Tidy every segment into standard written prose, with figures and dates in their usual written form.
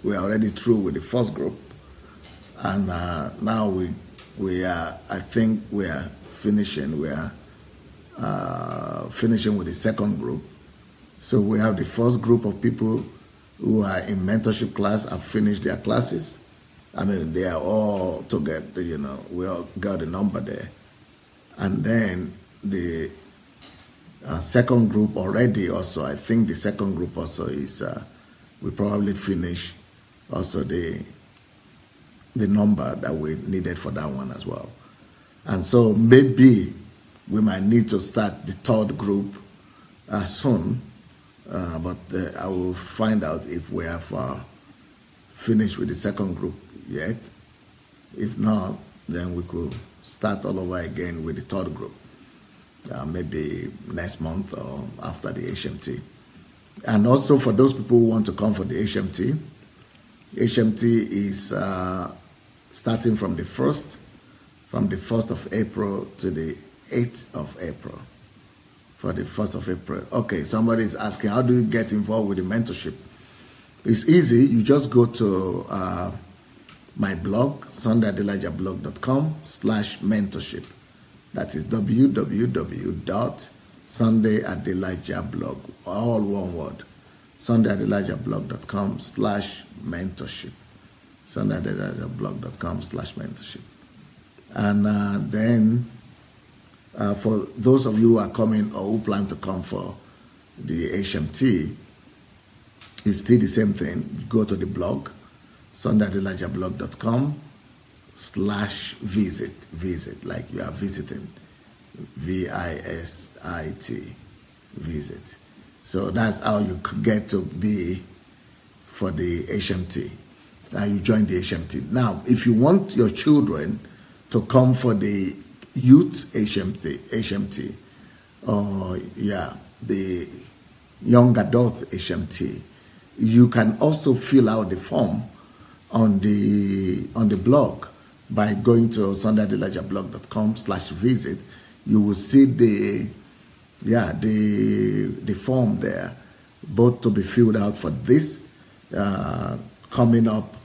we are already through with the first group, and now we are. I think we are finishing. We are finishing with the second group. So we have the first group of people who are in mentorship class have finished their classes. I mean, they are all together. We all got a number there, and then the second group already also. I think the second group also is. We probably finish also the number that we needed for that one as well. And so maybe we might need to start the third group soon, but I will find out if we have finished with the second group yet. If not, then we could start all over again with the third group, maybe next month or after the HMT. And also for those people who want to come for the HMT, HMT is starting from the 1st of April to the 8th of April. For the 1st of April. Okay, somebody is asking, how do you get involved with the mentorship? It's easy. You just go to my blog, sundayadelajablog.com/mentorship. That is www.sundayadelajablog, all one word, sundayadelajablog.com/mentorship. sundayadelajablog.com/mentorship. And then for those of you who are coming or who plan to come for the HMT, it's still the same thing. Go to the blog, sundayadelajablog.com/visit, like you are visiting, VISIT, visit. So that's how you get to be for the HMT. You join the HMT. Now, if you want your children to come for the youth HMT, or the young adult HMT, you can also fill out the form on the blog by going to sundayadelajablog.com/visit. You will see the form there, both to be filled out for this coming up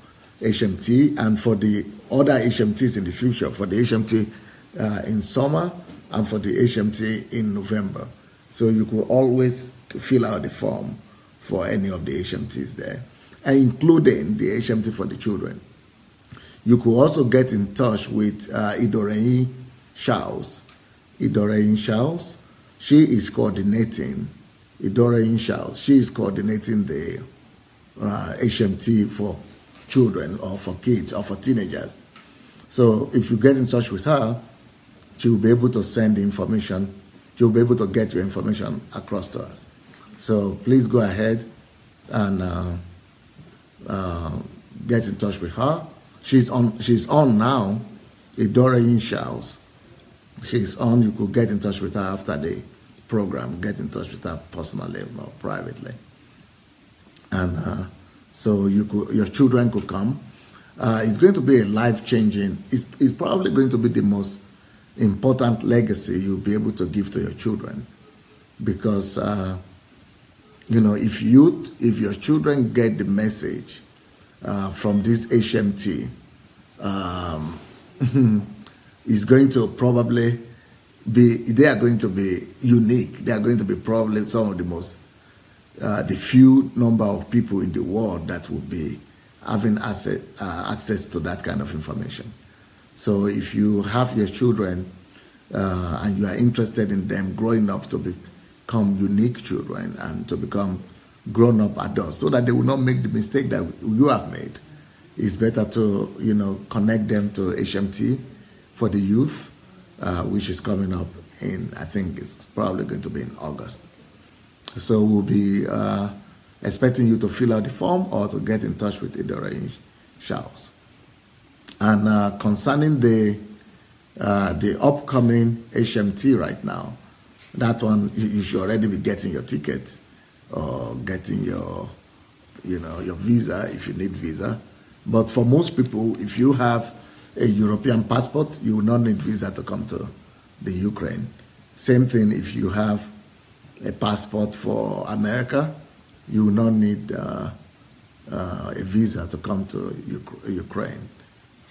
HMT and for the other HMTs in the future, for the HMT in summer and for the HMT in November. So you could always fill out the form for any of the HMTs there, including the HMT for the children. You could also get in touch with Idorein Charles. Idorein Charles, she is coordinating. Idorein Charles, she is coordinating the HMT for children or for kids or for teenagers. So if you get in touch with her, she will be able to send the information. She will be able to get your information across to us. So please go ahead and get in touch with her. She's on now, Idorein Charles. She's on. You could get in touch with her after the program. Get in touch with her personally or privately. And so your children could come. It's going to be a life-changing. It's probably going to be the most important legacy you'll be able to give to your children, because if your children get the message from this HMT, is going to probably be. They are going to be unique. They are going to be probably some of the most. The few number of people in the world that will be having access to that kind of information. So if you have your children and you are interested in them growing up to become unique children and to become grown-up adults, so that they will not make the mistake that you have made, it's better to connect them to HMT for the youth, which is coming up in, I think it's probably going to be in August. So we'll be expecting you to fill out the form or to get in touch with Idorein Charles. And concerning the upcoming HMT right now, that one you should already be getting your ticket or getting your visa if you need visa. But for most people, if you have a European passport, you will not need visa to come to the Ukraine. Same thing if you have a passport for America, you will not need a visa to come to Ukraine.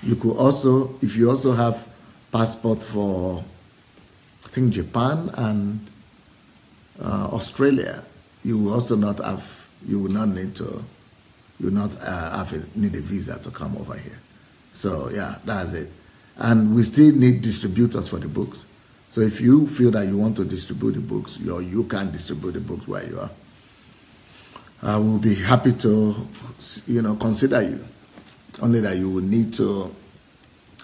You could also, if you also have passport for, I think, Japan and Australia, you will also not have, you will not need to, you will not need a visa to come over here. So yeah, that's it. And we still need distributors for the books. So if you feel that you want to distribute the books, you can distribute the books where you are. I will be happy to, consider you. Only that you will need to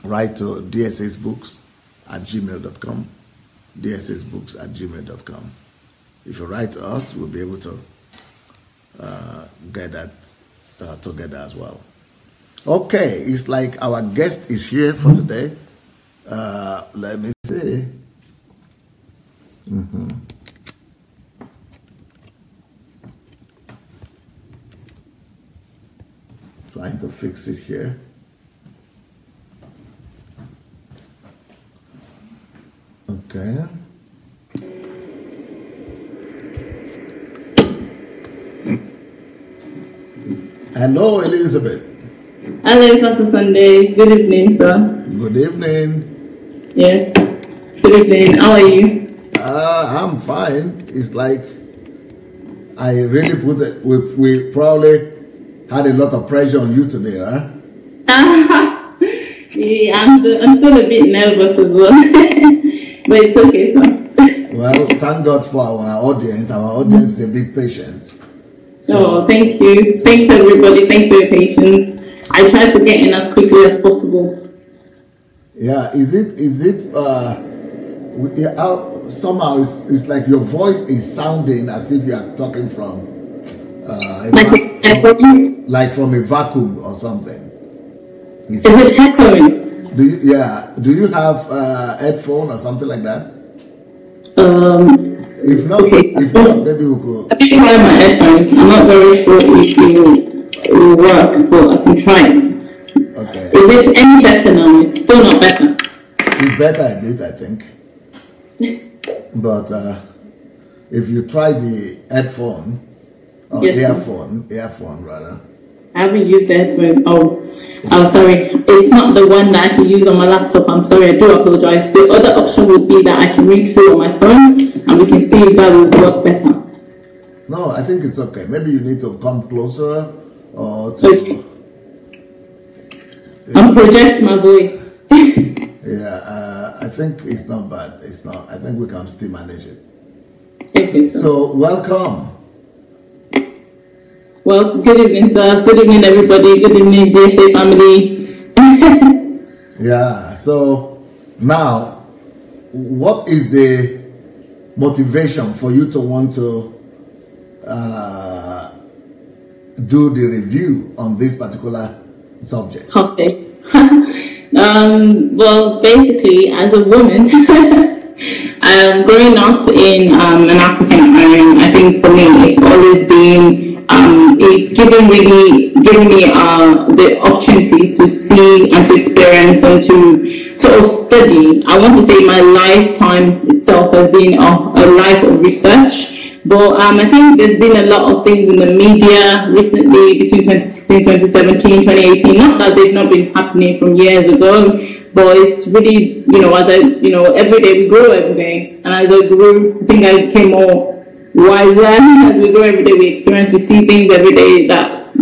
write to dssbooks@gmail.com, dssbooks@gmail.com. If you write to us, we'll be able to get that together as well. Okay, it's like our guest is here for today. Let me see. Trying to fix it here. Okay. Hello, Elizabeth. Hello, Pastor Sunday. Good evening, sir. Good evening. Yes. Good evening. How are you? I'm fine. It's like I really put it. We probably had a lot of pressure on you today, huh? Yeah, I'm still a bit nervous as well, but it's okay, sir. Well, thank God for our audience. Our audience is a big patience. So, thank you. Thanks, everybody. Thanks for your patience. I try to get in as quickly as possible. Yeah, somehow it's like your voice is sounding as if you are talking from like from a vacuum or something. Is it echoing? Do you have headphone or something like that? If not, maybe we could. I can try my headphones. I'm not very sure if it will work, but I can try it. Okay. Is it any better now? It's still not better. It's better a bit, I think. But if you try the headphone, or yes, earphone rather. I haven't used the headphone. Oh, sorry. It's not the one that I can use on my laptop. I'm sorry. I do apologize. The other option would be that I can read through on my phone, and we can see if that will work better. No, I think it's okay. Maybe you need to come closer or to... Okay. I'll project my voice. Yeah, I think it's not bad. It's not. I think we can still manage it. Okay, sir. So, welcome. Well, good evening, sir. Good evening, everybody. Good evening, DSA family. Yeah, so now, what is the motivation for you to want to do the review on this particular subject? Okay. Well, basically, as a woman, growing up in an African home, I think for me, it's always been, it's given me the opportunity to see and to experience and to sort of study. I want to say my lifetime itself has been a life of research. But I think there's been a lot of things in the media recently between 2016, 2017, 2018. Not that they've not been happening from years ago, but it's really, as every day we grow every day. And as I grew, I think I became more wiser. As we grow every day, we experience, we see things every day that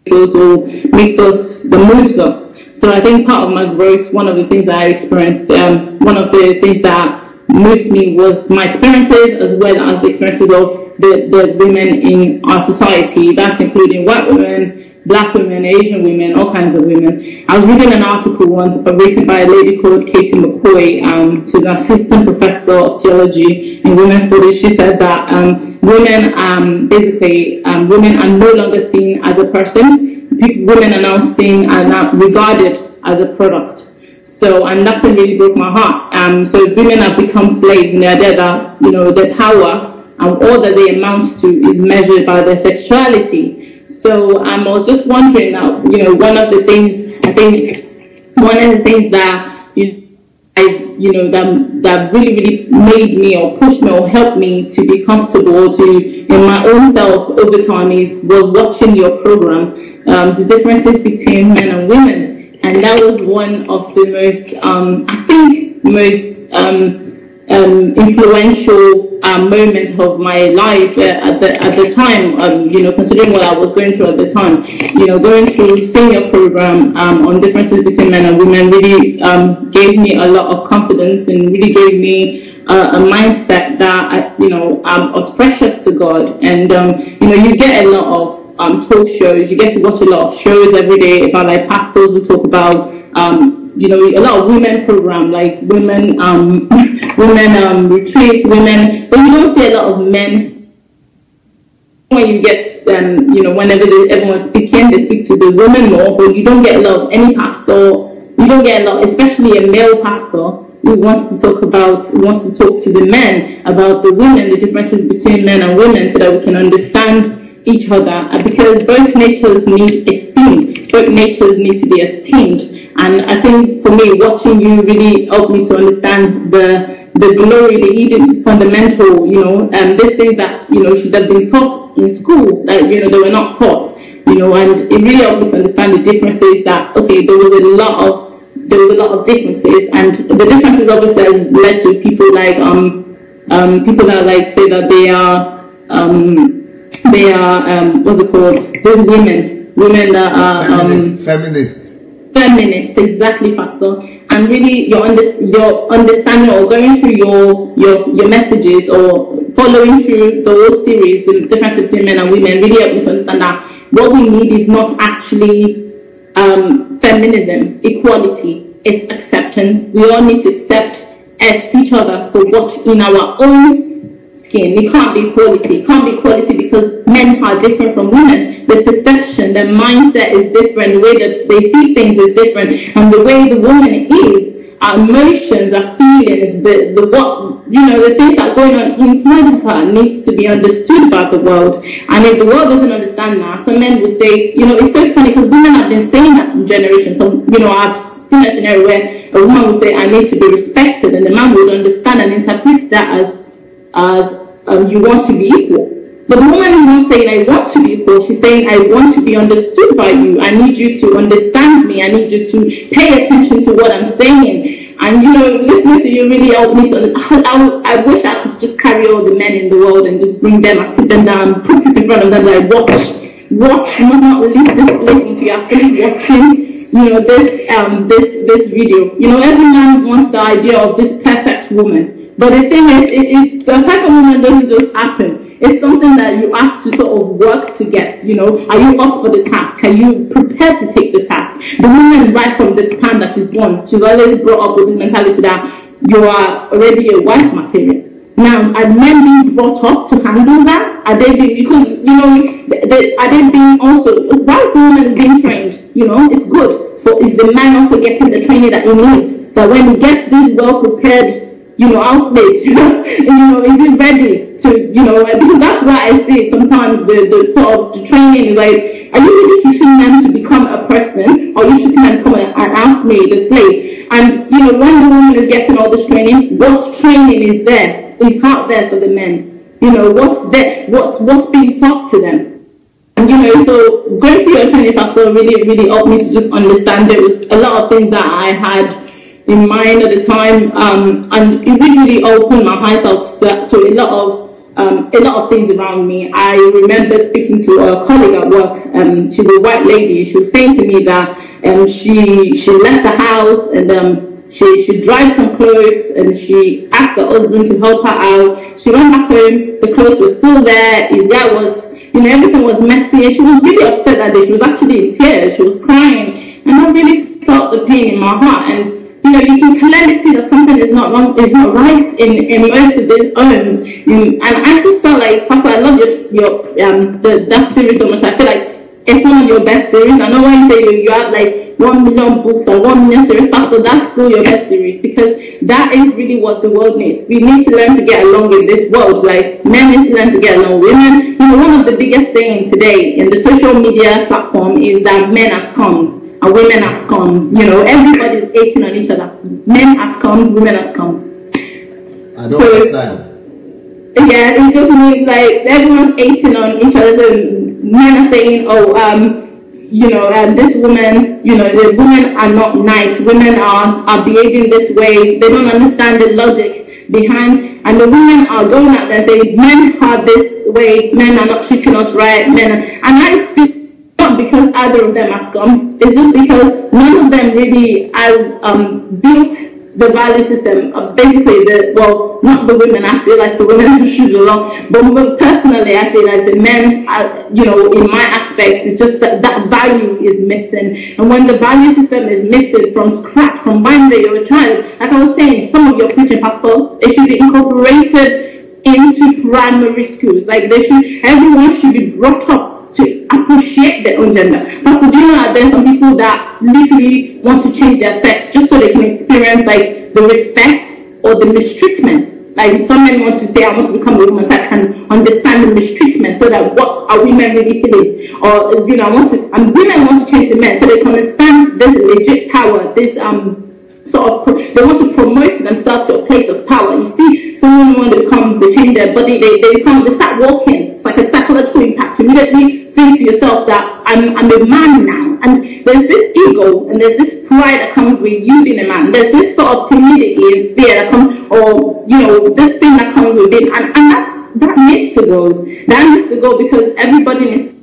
also that moves us. So I think part of my growth, one of the things that I experienced, one of the things that moved me was my experiences as well as the experiences of the women in our society. That's including white women, black women, Asian women, all kinds of women. I was reading an article once written by a lady called Katie McCoy. She's an assistant professor of theology in women's studies. She said that women are no longer seen as a person. Women are now seen and now regarded as a product. So, and nothing really broke my heart. So women have become slaves, and the idea that, their power and all that they amount to is measured by their sexuality. So I was just wondering now, one of the things that I you know, that really, really made me or pushed me or helped me to be comfortable in my own self over time was watching your program, the differences between men and women. And that was one of the most, I think, most influential moment of my life at the time, you know, considering what I was going through at the time. You know, going through senior program on differences between men and women really gave me a lot of confidence and really gave me a mindset that, you know, was precious to God. And, you know, you get a lot of talk shows, you get to watch a lot of shows every day about like pastors who talk about, you know, a lot of women program, like women retreat, women, but you don't see a lot of men. When you get you know, whenever everyone's speaking, they speak to the women more, but you don't get a lot of any pastor, you don't get a lot, especially a male pastor who wants to talk to the men about the women, the differences between men and women, so that we can understand each other, because both natures need esteem, both natures need to be esteemed. And I think for me, watching you really helped me to understand the glory, the hidden fundamental, you know, these things that, you know, should have been taught in school, that, you know, they were not taught, you know, and it really helped me to understand the differences that, okay, there was a lot of differences, and the differences obviously has led to people like, people that like say that they are what's it called? Those women that are feminist, exactly, Pastor. And really, your understanding or going through your messages or following through the whole series, the difference between men and women, really helped me to understand that what we need is not actually feminism, equality. It's acceptance. We all need to accept each other for what in our own skin. It can't be equality. It can't be equality because men are different from women. The perception, the mindset is different. The way that they see things is different, and the way the woman is, our emotions, our feelings, the what, you know, the things that are going on inside of her needs to be understood by the world. And if the world doesn't understand that, some men would say, you know, it's so funny because women have been saying that from generations. So, you know, I've seen a scenario where a woman would say, I need to be respected, and the man would understand and interpret that as you want to be equal. But the woman is not saying I want to be equal. She's saying I want to be understood by you. I need you to understand me. I need you to pay attention to what I'm saying. And, you know, listening to you really helped me to. I wish I could just carry all the men in the world and just bring them and sit them down, put it in front of them, like watch. You must not leave this place until you are finished watching. You know, this video. You know, every man wants the idea of this perfect woman. But the thing is, the perfect woman doesn't just happen. It's something that you have to sort of work to get, you know. Are you up for the task? Are you prepared to take the task? The woman, right from the time that she's born, she's always brought up with this mentality that you are already a wife material. Now, are men being brought up to handle that? Are they being, because, you know, are they being also, whilst the woman is being trained, you know, it's good, but is the man also getting the training that he needs? That when he gets this well-prepared, you know, housemaid, you know, is it ready to, you know, because that's why I see it sometimes, the sort of the training is like, are you really teaching them to become a person, or are you teaching them to become an housemaid, a slave? And, you know, when the woman is getting all this training, what training is there? Is out there for the men? You know, what's there? What's being taught to them? And, you know, so going through your training, Pastor, really, really helped me to just understand there was a lot of things that I had in mind at the time, and it really opened my eyes out to a lot of things around me. I remember speaking to a colleague at work. She's a white lady. She was saying to me that she left the house and she dried some clothes and she asked her husband to help her out. She went back home. The clothes were still there. That was, you know, everything was messy, and she was really upset that day. She was actually in tears. She was crying, and I really felt the pain in my heart. And you know, you can clearly see that something is not wrong, is not right in most of these homes. And I just felt like, Pastor, I love that series so much. I feel like it's one of your best series. I know when you say you have like 1 million books or 1 million series, Pastor, that's still your best series, because that is really what the world needs. We need to learn to get along in this world. Like, men need to learn to get along. Women, you know, one of the biggest saying today in the social media platform is that men are scums. and women as cons. You know, everybody's hating on each other. Men as cons, women as cons. I don't understand. Yeah, it just means like everyone's hating on each other. So men are saying, this woman, the women are not nice. Women are behaving this way. They don't understand the logic behind. And the women are going out there saying, men are this way. Men are not treating us right. And I feel not because either of them are scums. It's just because none of them really has built the value system of basically not the women. I feel like the women should along, but personally I feel like the men are, in my aspect, it's just that value is missing. And when the value system is missing from scratch, from when they were a child, like I was saying, some of your preaching, pastor, it should be incorporated into primary schools. Like everyone should be brought up to appreciate their own gender. Pastor, do you know that there's some people that literally want to change their sex just so they can experience like the respect or the mistreatment? Like some men want to say, I want to become a woman so I can understand the mistreatment, so that what are women really feeling? Or women want to change the men so they can understand this legit power, this they want to promote themselves to a place of power. You see, some women want they change their body, they start walking. It's like a psychological impact. Immediately think to yourself that I'm a man now. And there's this ego and there's this pride that comes with you being a man. There's this sort of timidity and fear that comes, or this thing that comes with it. And that needs to go. That needs to go, because everybody needs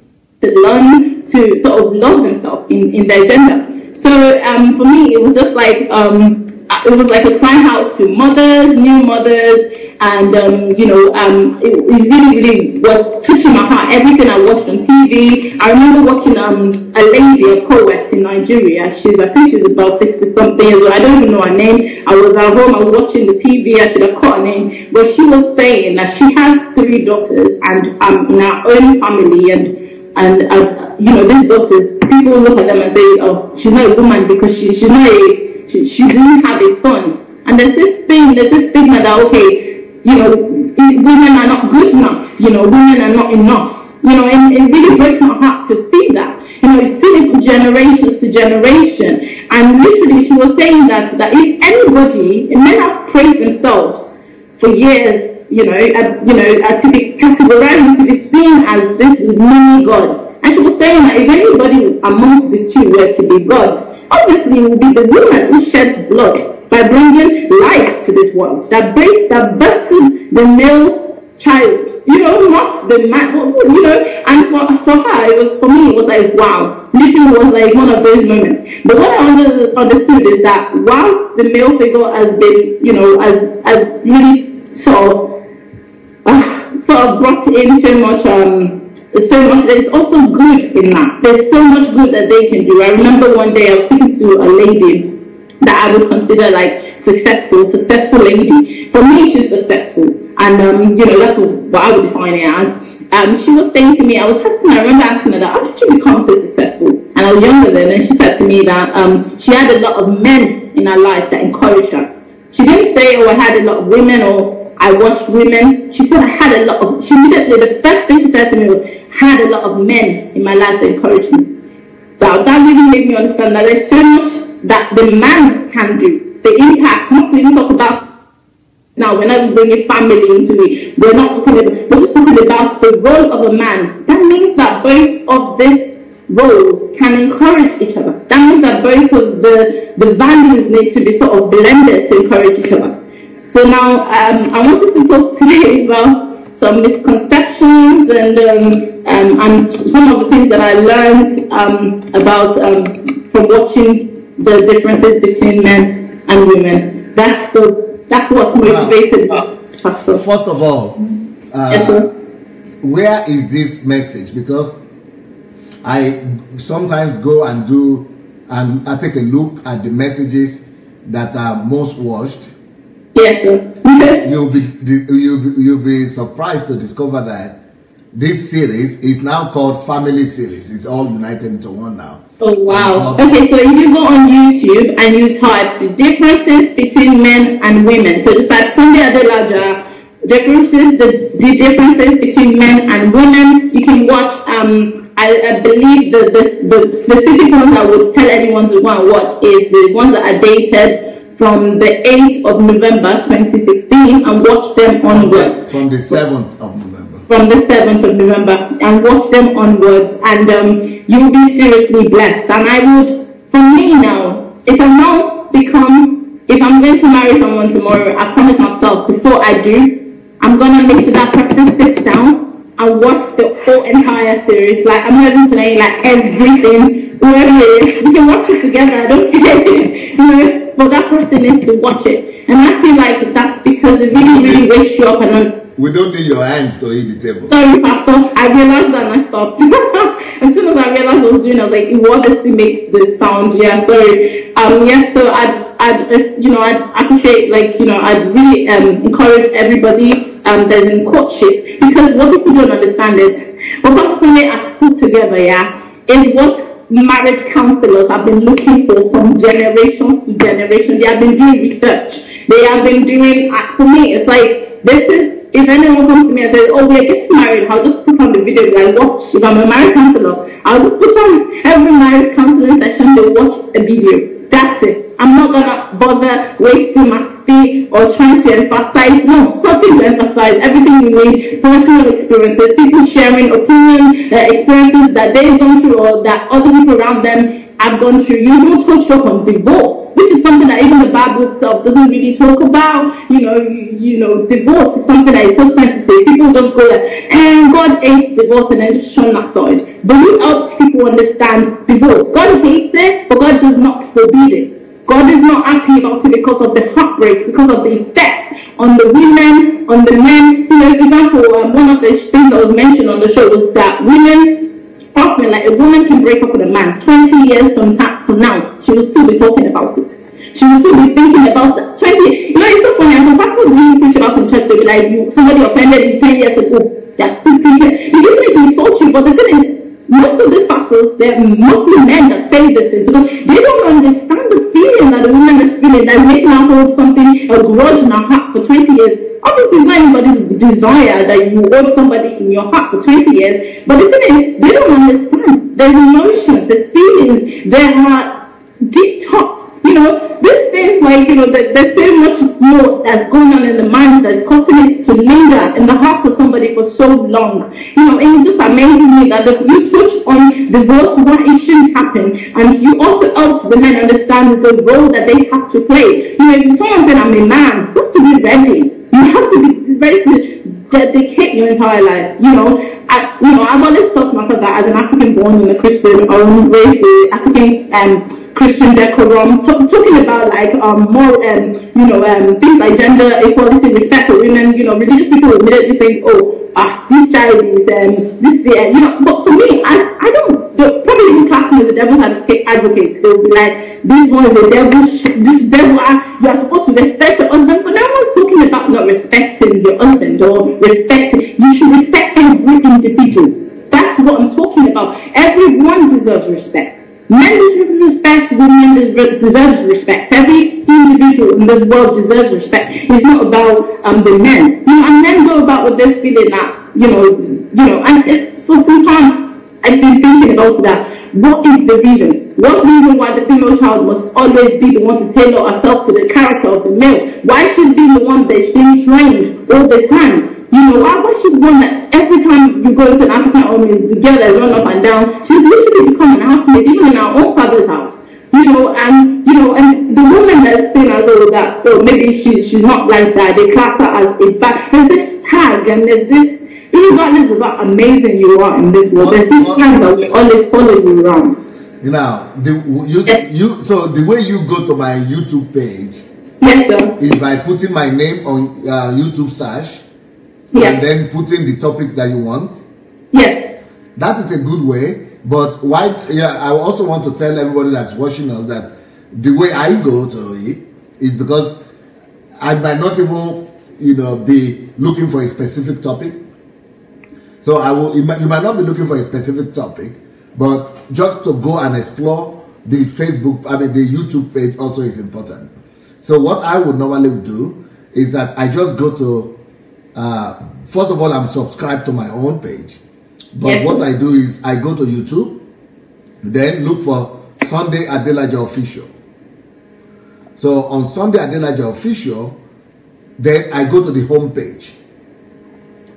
to learn to sort of love themselves in their gender. So for me, it was just like it was like a cry out to mothers, new mothers, and it really was touching my heart. Everything I watched on TV. I remember watching a lady, a poet in Nigeria. I think she's about 60 something years old. I don't even know her name. I was at home. I was watching the TV. I should have caught her name, but she was saying that she has 3 daughters, and in her own family, and these daughters, people look at them and say, oh, she's not a woman because she didn't have a son. And there's this stigma that, women are not good enough, women are not enough, and it really breaks my heart to see that. You've seen it from generations to generation. And literally she was saying that if anybody, and men have praised themselves for years, to be categorized, to be seen as this mini gods. And she was saying that if anybody amongst the two were to be gods, obviously it would be the woman who sheds blood by bringing life to this world, that births the male child, not the man, and for her, it was like, wow, literally was like one of those moments. But what I understood is that whilst the male figure has been, as really sort of brought in so much, there's also good in that. There's so much good that they can do. I remember one day I was speaking to a lady that I would consider like successful lady. For me, she's successful, and that's what I would define it as. She was saying to me, I remember asking her that, how did you become so successful? And I was younger then, and she said to me that she had a lot of men in her life that encouraged her. She didn't say, oh, I had a lot of women, or I watched women. She said the first thing she said to me was, I had a lot of men in my life that encouraged me. That really made me understand that there's so much that the man can do. The impact, not to even talk about, now we're not bringing family into it. We're just talking about the role of a man. That means that both of these roles can encourage each other. That means that both of the values need to be sort of blended to encourage each other. So now I wanted to talk today about some misconceptions and some of the things that I learned about from watching the differences between men and women. That's what motivated me, Pastor. First of all, yes, sir. Where is this message? Because I sometimes go and I take a look at the messages that are most watched. Yes, sir. You'll be surprised to discover that this series is now called Family Series. It's all united into one now. Oh wow. Okay, so if you go on YouTube and you type the differences between men and women, so just type Sunday Adelaja, the differences between men and women. You can watch I believe that the specific ones I would tell anyone to go and watch is the ones that are dated from the 8th of November 2016 and watch them onwards. From the 7th of November. From the 7th of November and watch them onwards, and you'll be seriously blessed. And I would, for me now, it has now become, if I'm going to marry someone tomorrow, I promise myself before I do, I'm going to make sure that person sits down and watch the whole entire series. Like, I'm not even playing, like, everything, whoever it is, we can watch it together, I don't care, you know. But that person needs to watch it, and I feel like that's because it really wakes you up. And we don't need your hands to eat the table. Sorry, Pastor. I realized that and I stopped. As soon as I realized what I was doing, I was like, it will obviously make the sound. Yeah, I'm sorry. Yes. So I'd appreciate, like, you know, I'd really encourage everybody that's in courtship, because what people don't understand is what Pastor Sunday has put together. Yeah, is what marriage counselors have been looking for from generations to generation. They have been doing research. They have been doing, for me, it's like, this is, if anyone comes to me and says, oh, we're getting married, I'll just put on the video, like, watch. If I'm a marriage counselor, I'll just put on every marriage counseling session, they watch a video. That's it. I'm not gonna bother wasting my speed or trying to emphasize. No, something to emphasize. Everything we need, personal experiences, people sharing opinion, experiences that they've gone through or that other people around them have gone through. You don't touch up on divorce, which is something that even the Bible itself doesn't really talk about. You know, divorce is something that is so sensitive. People just go like, and God hates divorce, and then just shun that side. But you help people understand divorce. God hates it, but God does not forbid it. God is not happy about it because of the heartbreak, because of the effects on the women, on the men. You know, for example, one of the things that was mentioned on the show was that women, often, like, a woman can break up with a man 20 years from now, she will still be talking about it. She will still be thinking about it. 20, you know, it's so funny, and some pastors really preach about it in church, they'll be like, somebody offended you 10 years ago, they're still thinking, you used me to insult you, but the thing is, most of these pastors, they're mostly men that say these things because they don't understand the feeling that the woman is feeling, that's making her hold something, a grudge in her heart for 20 years. Obviously, it's not anybody's desire that you hold somebody in your heart for 20 years, but the thing is, they don't understand. There's emotions, there's feelings, there are deep thoughts, you know, these things, like, you know, there's so much more that's going on in the mind that's causing it to linger in the heart of somebody for so long, you know. And it just amazes me that if you touch on divorce, why it shouldn't happen, and you also help the men understand the role that they have to play. You know, if someone said, I'm a man, you have to be ready. You have to be ready to dedicate your entire life, you know. I've always thought to myself that as an African born in a Christian, raised the African Christian decorum, talking about, like, more, things like gender equality, respect for women, you know, religious people will immediately think, this child is, you know. But for me, I don't, probably even class me as a devil's advocate. They'll be like, this one is a this devil, you are supposed to respect your husband, but no one's talking about not respecting your husband or respecting. You should respect every individual. That's what I'm talking about. Everyone deserves respect. Men deserve respect, women deserve respect. Every individual in this world deserves respect. It's not about the men. You know, and men go about with this feeling that, you know, and for some times I've been thinking about that. What is the reason? What's the reason why the female child must always be the one to tailor herself to the character of the male? Why should be the one that's being trained all the time? You know, why should one that every time you go into an African home is the girl that run up and down? She's literally become an housemaid, even in our own father's house. And the woman that's seen as that, maybe she's not like that. They class her as a bad. There's this tag, and there's this, regardless of how amazing you are in this world, there's this tag that will always follow you around. You know, so the way you go to my YouTube page, yes, sir, is by putting my name on YouTube search. Yes. And then putting the topic that you want. Yes. That is a good way. But why? Yeah, I also want to tell everybody that's watching us that the way I go to it is because I might not even, be looking for a specific topic. So you might not be looking for a specific topic, but just to go and explore the the YouTube page also is important. So what I would normally do is that I just go to, first of all, I'm subscribed to my own page But what I do is I go to YouTube, then look for Sunday Adelaja Official. So on Sunday Adelaja Official, then I go to the home page.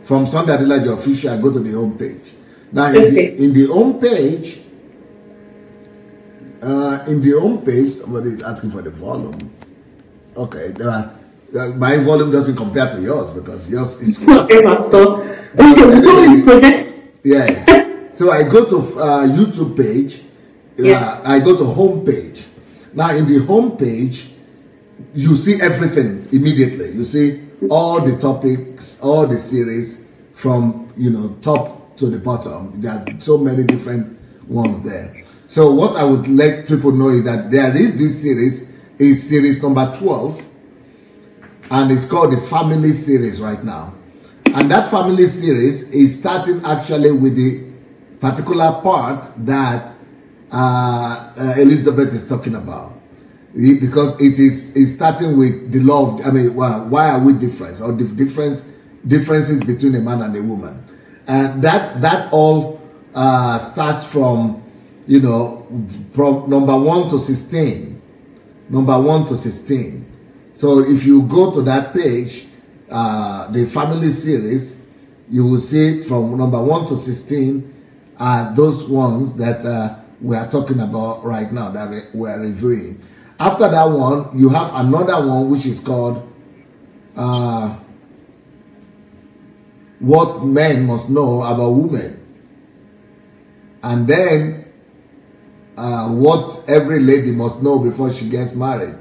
From Sunday Adelaja Official, I go to the home page. Now in the home page, somebody is asking for the volume. Okay, my volume doesn't compare to yours because yours is. Yes. So I go to YouTube page. I go to home page. Now in the home page, you see everything immediately. You see all the topics, all the series from top to the bottom. There are so many different ones there. So what I would let people know is that there is this series, is series number 12, and it's called the Family Series right now. And that Family Series is starting actually with the particular part that Elizabeth is talking about. Because it's starting with the love. Why are we different, or the differences between a man and a woman, and that all starts from from number 1 to 16. So if you go to that page, the Family Series, you will see from number 1 to 16 those ones that we are talking about right now, that we are reviewing. After that one, you have another one which is called What Men Must Know About Women. And then what every lady must know before she gets married.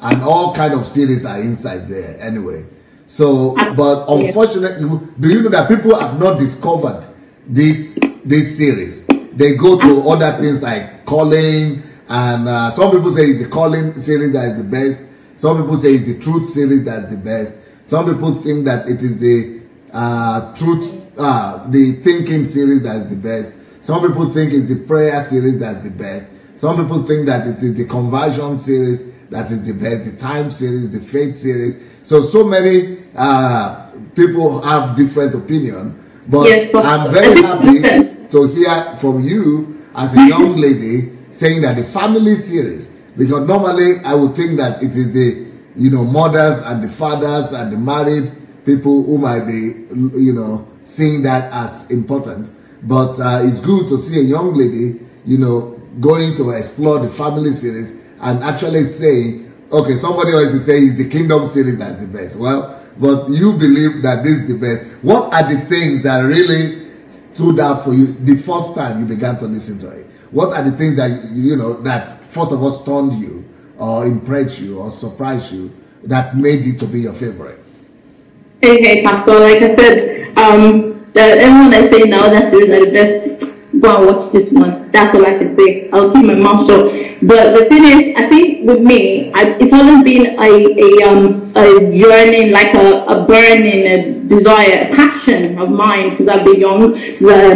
And all kind of series are inside there anyway. So, but unfortunately, do you know that people have not discovered this series? They go to other things like calling, and some people say it's the calling series that is the best. Some people say it's the truth series that's the best. Some people think that it is the the thinking series that's the best. Some people think it's the prayer series that's the best. Some people think that it is the conversion series that is the best, the time series, the faith series. So many people have different opinion. But yes, I'm very happy to hear from you as a young lady saying that the Family Series, because normally I would think that it is the mothers and the fathers and the married people who might be seeing that as important. But it's good to see a young lady going to explore the Family Series and actually saying, okay, somebody else is saying it's the Kingdom Series that's the best. Well, but you believe that this is the best. What are the things that really stood out for you the first time you began to listen to it? What are the things that that first of all stunned you or impressed you or surprised you that made it to be your favorite? Hey, Pastor, like I said, everyone is saying now that series are the best. Go and watch this one. That's all I can say. I'll keep my mouth shut. But the thing is, I think with me, it's always been a yearning, like a burning, a desire, a passion of mine since I've been young, since I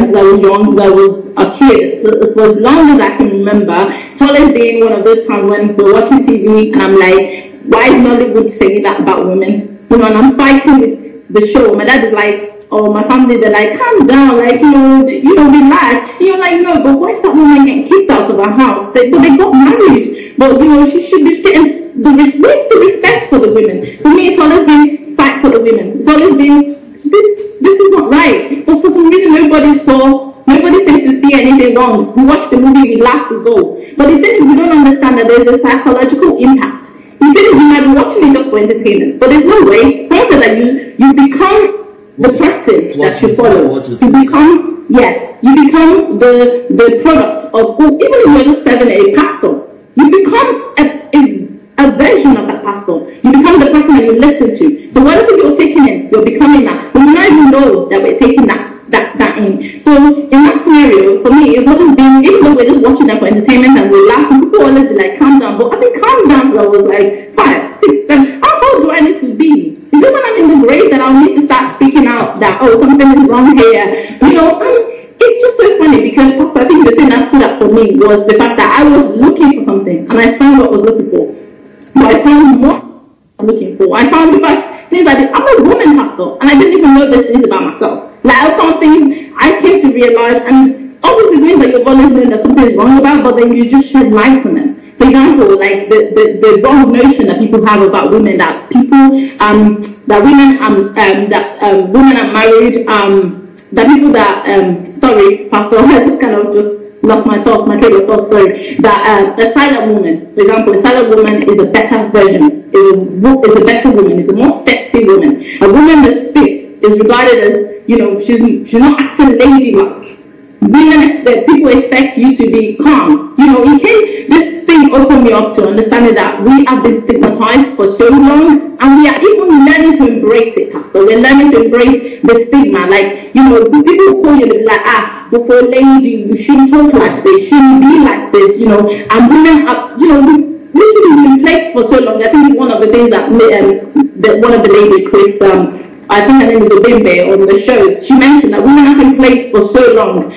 was a kid. So for as long as I can remember, it's always been one of those times when we're watching TV and I'm like, why is Nollywood saying that about women? And I'm fighting with the show. My dad is like, or my family, they're like, calm down, like, relax. And you're like, no, but why is that woman getting kicked out of her house? They got married. But, she should be getting the respect for the women. For me, it's always been fight for the women. It's always been, this is not right. But for some reason, nobody seemed to see anything wrong. We watch the movie, we laugh, we go. But the thing is, we don't understand that there's a psychological impact. The thing is, you might be watching it just for entertainment, but there's no way. Someone said that you become the person that you follow. You become the product of who, even if you're just serving a pastor, you become a version of that pastor. You become the person that you listen to. So whatever you're taking in, you're becoming that. We not even know that we're taking that in. So in that scenario, for me, it's always been, even though we're just watching that for entertainment and we're laughing, people always be like, calm down. But I've been calm down since I was like 5, 6, 7. How old do I need to be? Is it when I'm in the grave that I'll need to start speaking out that, oh, something is wrong here? It's just so funny because, Pastor, I think the thing that stood up for me was the fact that I was looking for something and I found what I was looking for. But I found more I was looking for. I found, in fact, things like, I'm a woman, Pastor, and I didn't even know these things about myself. Like, some things I came to realize, and obviously things that you've always known that something is wrong about, but then you just shed light on them. For example, like the wrong notion that people have about women, that women are married, that people that sorry, Pastor, I just kind of just lost my thoughts, my train of thought, sorry, that a silent woman, for example, a silent woman is a better version, is a better woman, is a more sexy woman. A woman that speaks is regarded as, you know, she's not acting ladylike. People expect you to be calm. You know, this thing opened me up to understanding that we have been stigmatized for so long, and we are even learning to embrace it, Pastor. We're learning to embrace the stigma. Like, you know, people call you like, but for a lady, you shouldn't talk like this, shouldn't be like this, you know. And women are, you know, literally been plagued for so long. I think it's one of the things that one of the lady, Chris, I think her name is Obimbe, on the show, she mentioned that women have been plagued for so long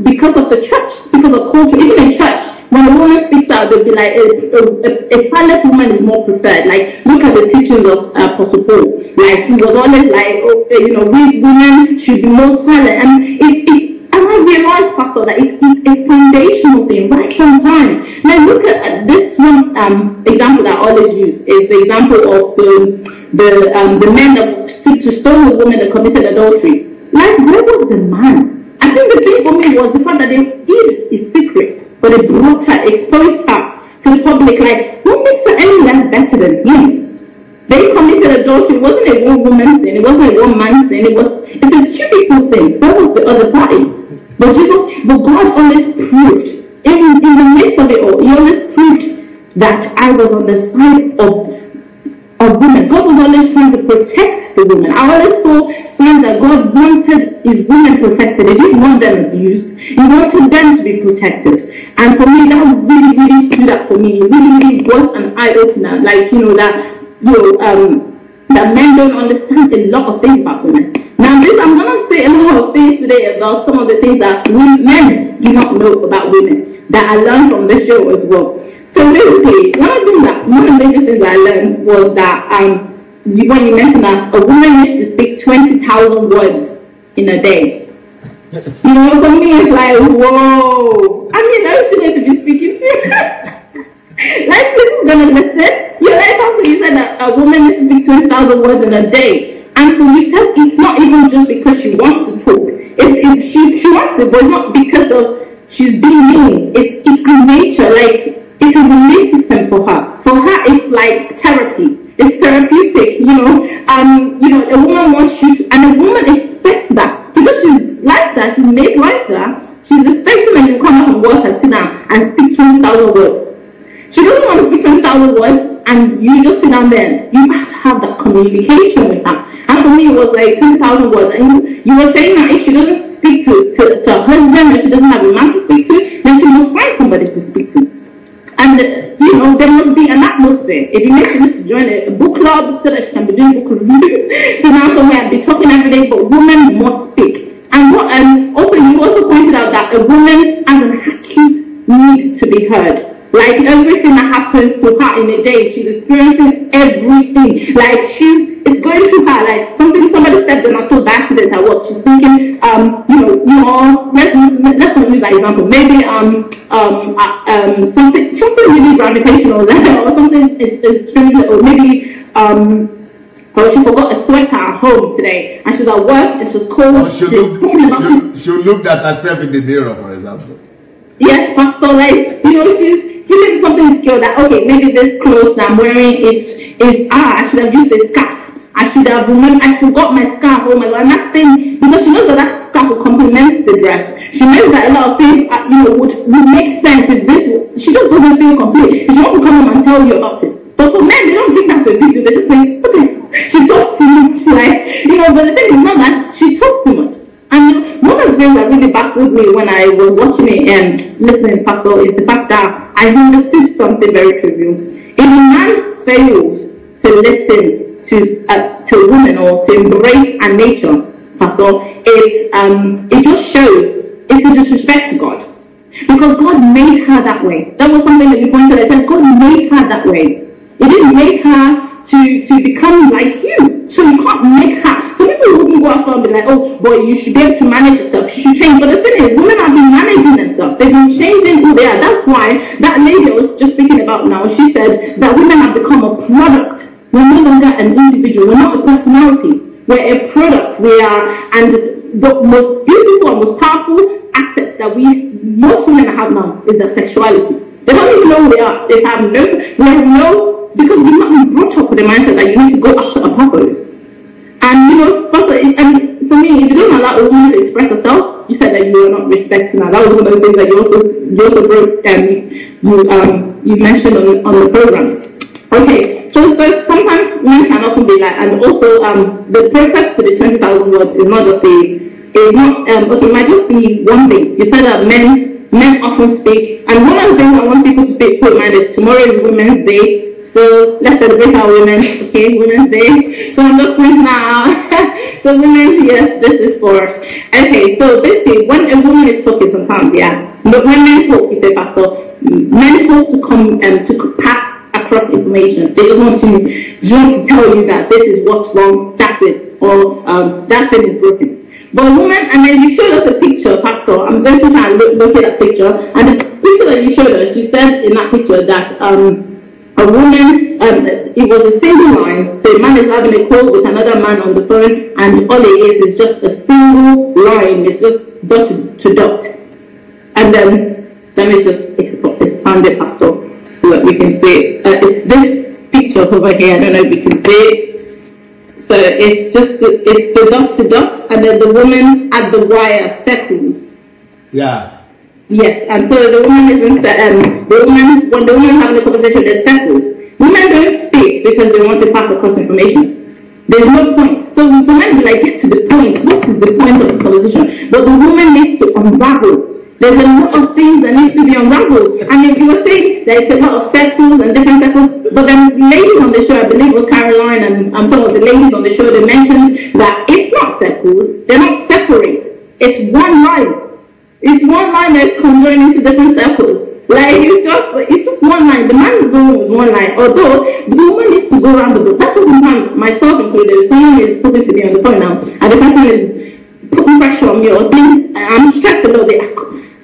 because of the church, because of culture. Even in church, when a woman speaks out, they'll be like, a silent woman is more preferred. Like, look at the teachings of Apostle Paul. Like, he was always like, you know, we women should be more silent. And I realized, Pastor, that it's a foundational thing right from time. Now look at this one example that I always use is the example of the men that stood to stone the woman that committed adultery. Like, where was the man? I think the thing for me was the fact that they did his secret, but they brought her, exposed her to the public. Like, what makes her any less better than him? They committed adultery. It wasn't a one woman sin, it wasn't a one man sin, it's a two people sin. That was the other party. But God always proved, in the midst of it all, he always proved that I was on the side of women. God was always trying to protect the women. I always saw signs that God wanted his women protected. He didn't want them abused. He wanted them to be protected. And for me, that really, really stood up for me. It really, really was an eye-opener. Like, you know, that men don't understand a lot of things about women. Now, I'm going to say a lot of things today about some of the things that men do not know about women that I learned from the show as well. So basically, one of the major things that I learned was that when you mentioned that a woman used to speak 20,000 words in a day. You know, for me, it's like, whoa. I mean, I shouldn't to be speaking to. Like, this is going to listen. You're like, also, you said that a woman needs to speak 20,000 words in a day. And for yourself, it's not even just because she wants to talk. She wants to, but it's not because of she's being mean. It's her nature. Like, it's a release system for her. For her, it's like therapy. It's therapeutic. You know, a woman wants you to, and a woman expects that because she's like that. She's made like that. She's expecting that you come up and work and sit down and speak 20,000 words. She doesn't want to speak 20,000 words, and you just sit down there. You have to have that communication with her. And for me, it was like 20,000 words. And you were saying that if she doesn't speak to her husband, if she doesn't have a man to speak to, then she must find somebody to speak to. And, you know, there must be an atmosphere. If you make she needs to join a book club so that she can be doing book reviews, so now somewhere and be talking every day, but women must speak. And also, you also pointed out that a woman has an acute need to be heard. Like, everything that happens to her in a day, she's experiencing everything. Like, it's going through her. Like, somebody stepped on her toe by accident at work. She's thinking, let's not use that example. Maybe something really gravitational or something is extremely, or maybe or she forgot a sweater at home today, and she's at work and she's cold. She looked at herself in the mirror, for example. Yes, Pastor. Like, you know, she's feeling something insecure that, okay, maybe this clothes that I'm wearing is I should have used a scarf. I should have remembered, I forgot my scarf, oh my God, and that thing, because she knows that scarf will complement the dress. She knows that a lot of things, would make sense if she just doesn't feel complete. She wants to come home and tell you about it. But for men, they don't think that's a big deal. They just think, okay, she talks too much, like, but the thing is not that she talks too much. And one of the things that really baffled me when I was watching it and listening, Pastor, is the fact that I understood something very trivial. If a man fails to listen to a woman or to embrace her nature, Pastor, it just shows it's a disrespect to God. Because God made her that way. That was something that you pointed out. I said, God made her that way. He didn't make her to become like you. So you can't make her. Some people people wouldn't go as far and be like, oh, but you should be able to manage yourself. You should change. But the thing is, women have been managing themselves. They've been changing who they are. That's why that lady I was just speaking about now, she said that women have become a product. We're no longer an individual. We're not a personality. We're a product. We are, and the most beautiful and most powerful assets that most women have now is their sexuality. They don't even know who they are. They have no, because we've not been brought up with the mindset that you need to go after a purpose. And and for me, if you don't allow a woman to express herself, you said that you are not respecting her. That was one of the things that you also broke you mentioned on the program. Okay, so sometimes men can often be like, and also the process to the 20,000 words is not just it might just be one thing. You said that men often speak, and one of the things I want people to put in mind is tomorrow is Women's Day, so let's celebrate our women, okay, Women's Day. So I'm just pointing out, so women, yes, this is for us. Okay, so basically, when a woman is talking sometimes, yeah, but when men talk, you say, Pastor, men talk to come to pass across information. They just want to tell you that this is what's wrong, that's it, or that thing is broken. But a woman, and then you showed us a picture, Pastor. I'm going to try and look at that picture. And the picture that you showed us, you said in that picture that a woman, it was a single line. So a man is having a call with another man on the phone, and all it is just a single line. It's just dot to dot. And then let me just expand it, Pastor, so that we can see. It's this picture over here. I don't know if you can see it. So it's the dot to dot, and then the woman at the wire circles. Yeah. Yes, and so the woman isn't. When the woman is having a conversation, there's circles. Women don't speak because they want to pass across information. There's no point. So men will get to the point. What is the point of this conversation? But the woman needs to unravel. There's a lot of things that needs to be unraveled. I mean, you were saying that it's a lot of circles and different circles, but then ladies on the show, I believe it was Caroline and some of the ladies on the show, they mentioned that it's not circles, they're not separate. It's one line. It's one line that's conjoined into different circles. It's just one line. The man is always one line, although the woman needs to go around the book. That's why sometimes, myself included, if someone is talking to me on the phone now, and the person is putting pressure on me, or I'm stressed a little bit,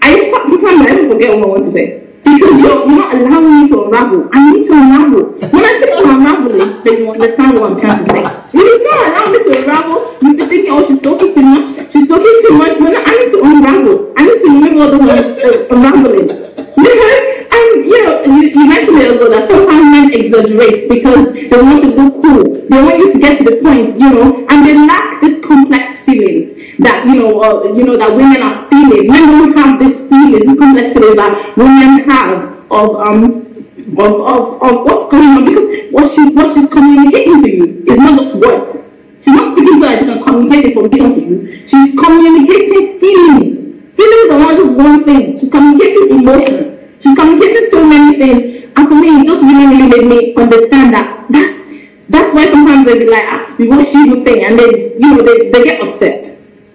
sometimes I even forget what I want to say. Because you're not allowing me to unravel. I need to unravel. When I finish unraveling, then you understand what I'm trying to say. If it's not allowing me to unravel, you'll be thinking, oh, she's talking too much. She's talking too much. When I need to unravel. I need to remove all this unraveling. And you mentioned it as well that sometimes men exaggerate because they want to look cool. They want you to get to the point, and they lack this complex feelings that that women are feeling. Men don't have this feelings, this complex feelings that women have of what's going on, because what she's communicating to you is not just words. She's not speaking so that she can communicate information to you. She's communicating feelings. Feelings are not just one thing. She's communicating emotions. She's communicating so many things. And for me, it just really made me understand that that's why sometimes they be like, what she was saying, and they get upset.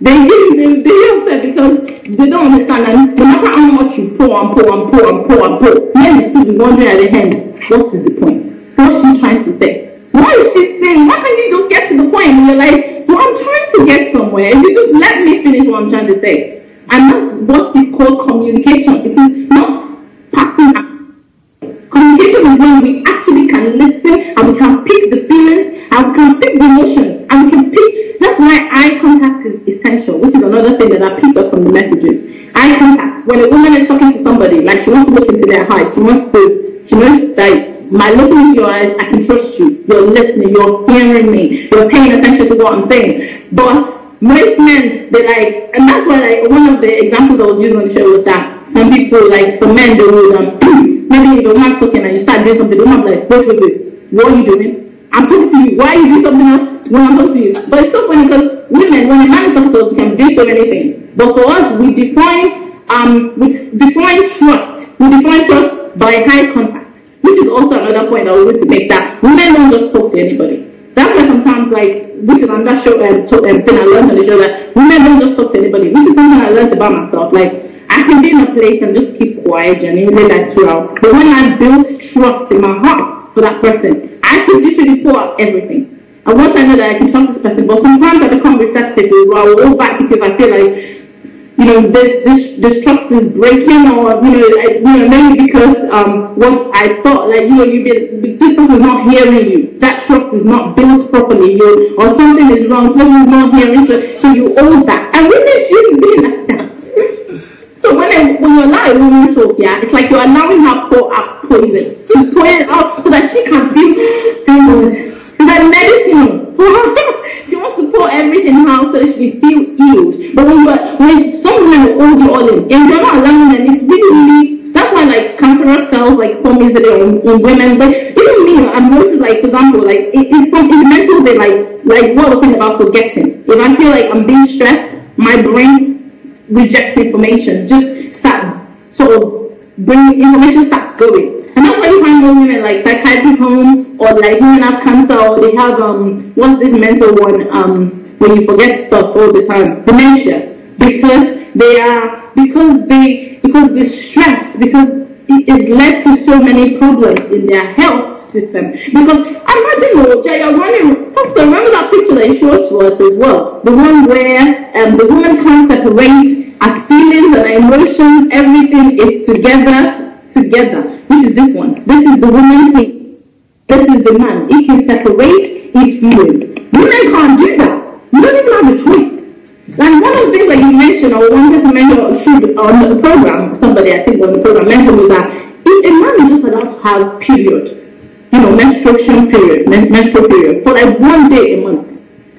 They get upset because they don't understand, and no matter how much you pour, men will still be wondering at the end, what is the point? What's she trying to say? What is she saying? Why can't you just get to the point? And you're like, well, I'm trying to get somewhere. If you just let me finish what I'm trying to say. And that's what is called communication. It is not passing. Communication is when we actually can listen, and we can pick the feelings, and we can pick the emotions, and we can pick. That's why eye contact is essential, which is another thing that I picked up from the messages. Eye contact. When a woman is talking to somebody, like she wants to look into their eyes, she knows that by looking into your eyes, I can trust you. You're listening, you're hearing me, you're paying attention to what I'm saying. But most men, and that's why one of the examples I was using on the show was that some people, some men, they would maybe the woman's talking and you start doing something, the woman be like, wait, what are you doing? I'm talking to you. Why are you doing something else when I'm talking to you? But it's so funny because women, when a man is talking to us, we can do so many things. But for us, we define trust. We define trust by eye contact, which is also another point that we need to make, that women don't just talk to anybody. That's why sometimes, which is another show thing I learned on the show, that women don't just talk to anybody, which is something I learned about myself. I can be in a place and just keep quiet, genuinely 2 hours. But when I build trust in my heart for that person, I can literally pour out everything. And once I know that I can trust this person, but sometimes I become receptive as well. I will hold back because I feel like, this trust is breaking, or maybe because what I thought, like, this person is not hearing you. That trust is not built properly, or something is wrong. This person is not hearing, so you hold back. And women shouldn't be like that. So when you allow a woman talk, it's like you're allowing her pour out poison. She's pouring it out so that she can feel, thank God. It's like medicine for her. She wants to pour everything out so that she can feel healed. But when some women will hold you all in, and you're not allowing them, it's really, that's why like cancerous cells like form easily in women. But even me, I've noticed, like, for example, like it's mental thing, like what I was saying about forgetting. If I feel like I'm being stressed, my brain rejects information. Just start sort of bringing information starts going. And that's why you find more women like psychiatry home, or like women have cancer, or they have what's this mental one, when you forget stuff all the time, dementia, because the stress, because it has led to so many problems in their health system. Because imagine, you're running, Pastor, remember that picture that you showed to us as well, the one where the woman can't separate her feelings and her emotions, everything is together, which is this one. This is the woman, this is the man. He can separate his feelings. Women can't do that. You don't even have a choice. And one of the things that you mentioned, or one person mentioned on the program, somebody I think on the program mentioned, was that if a man is just allowed to have period, menstrual period, for like 1 day a month.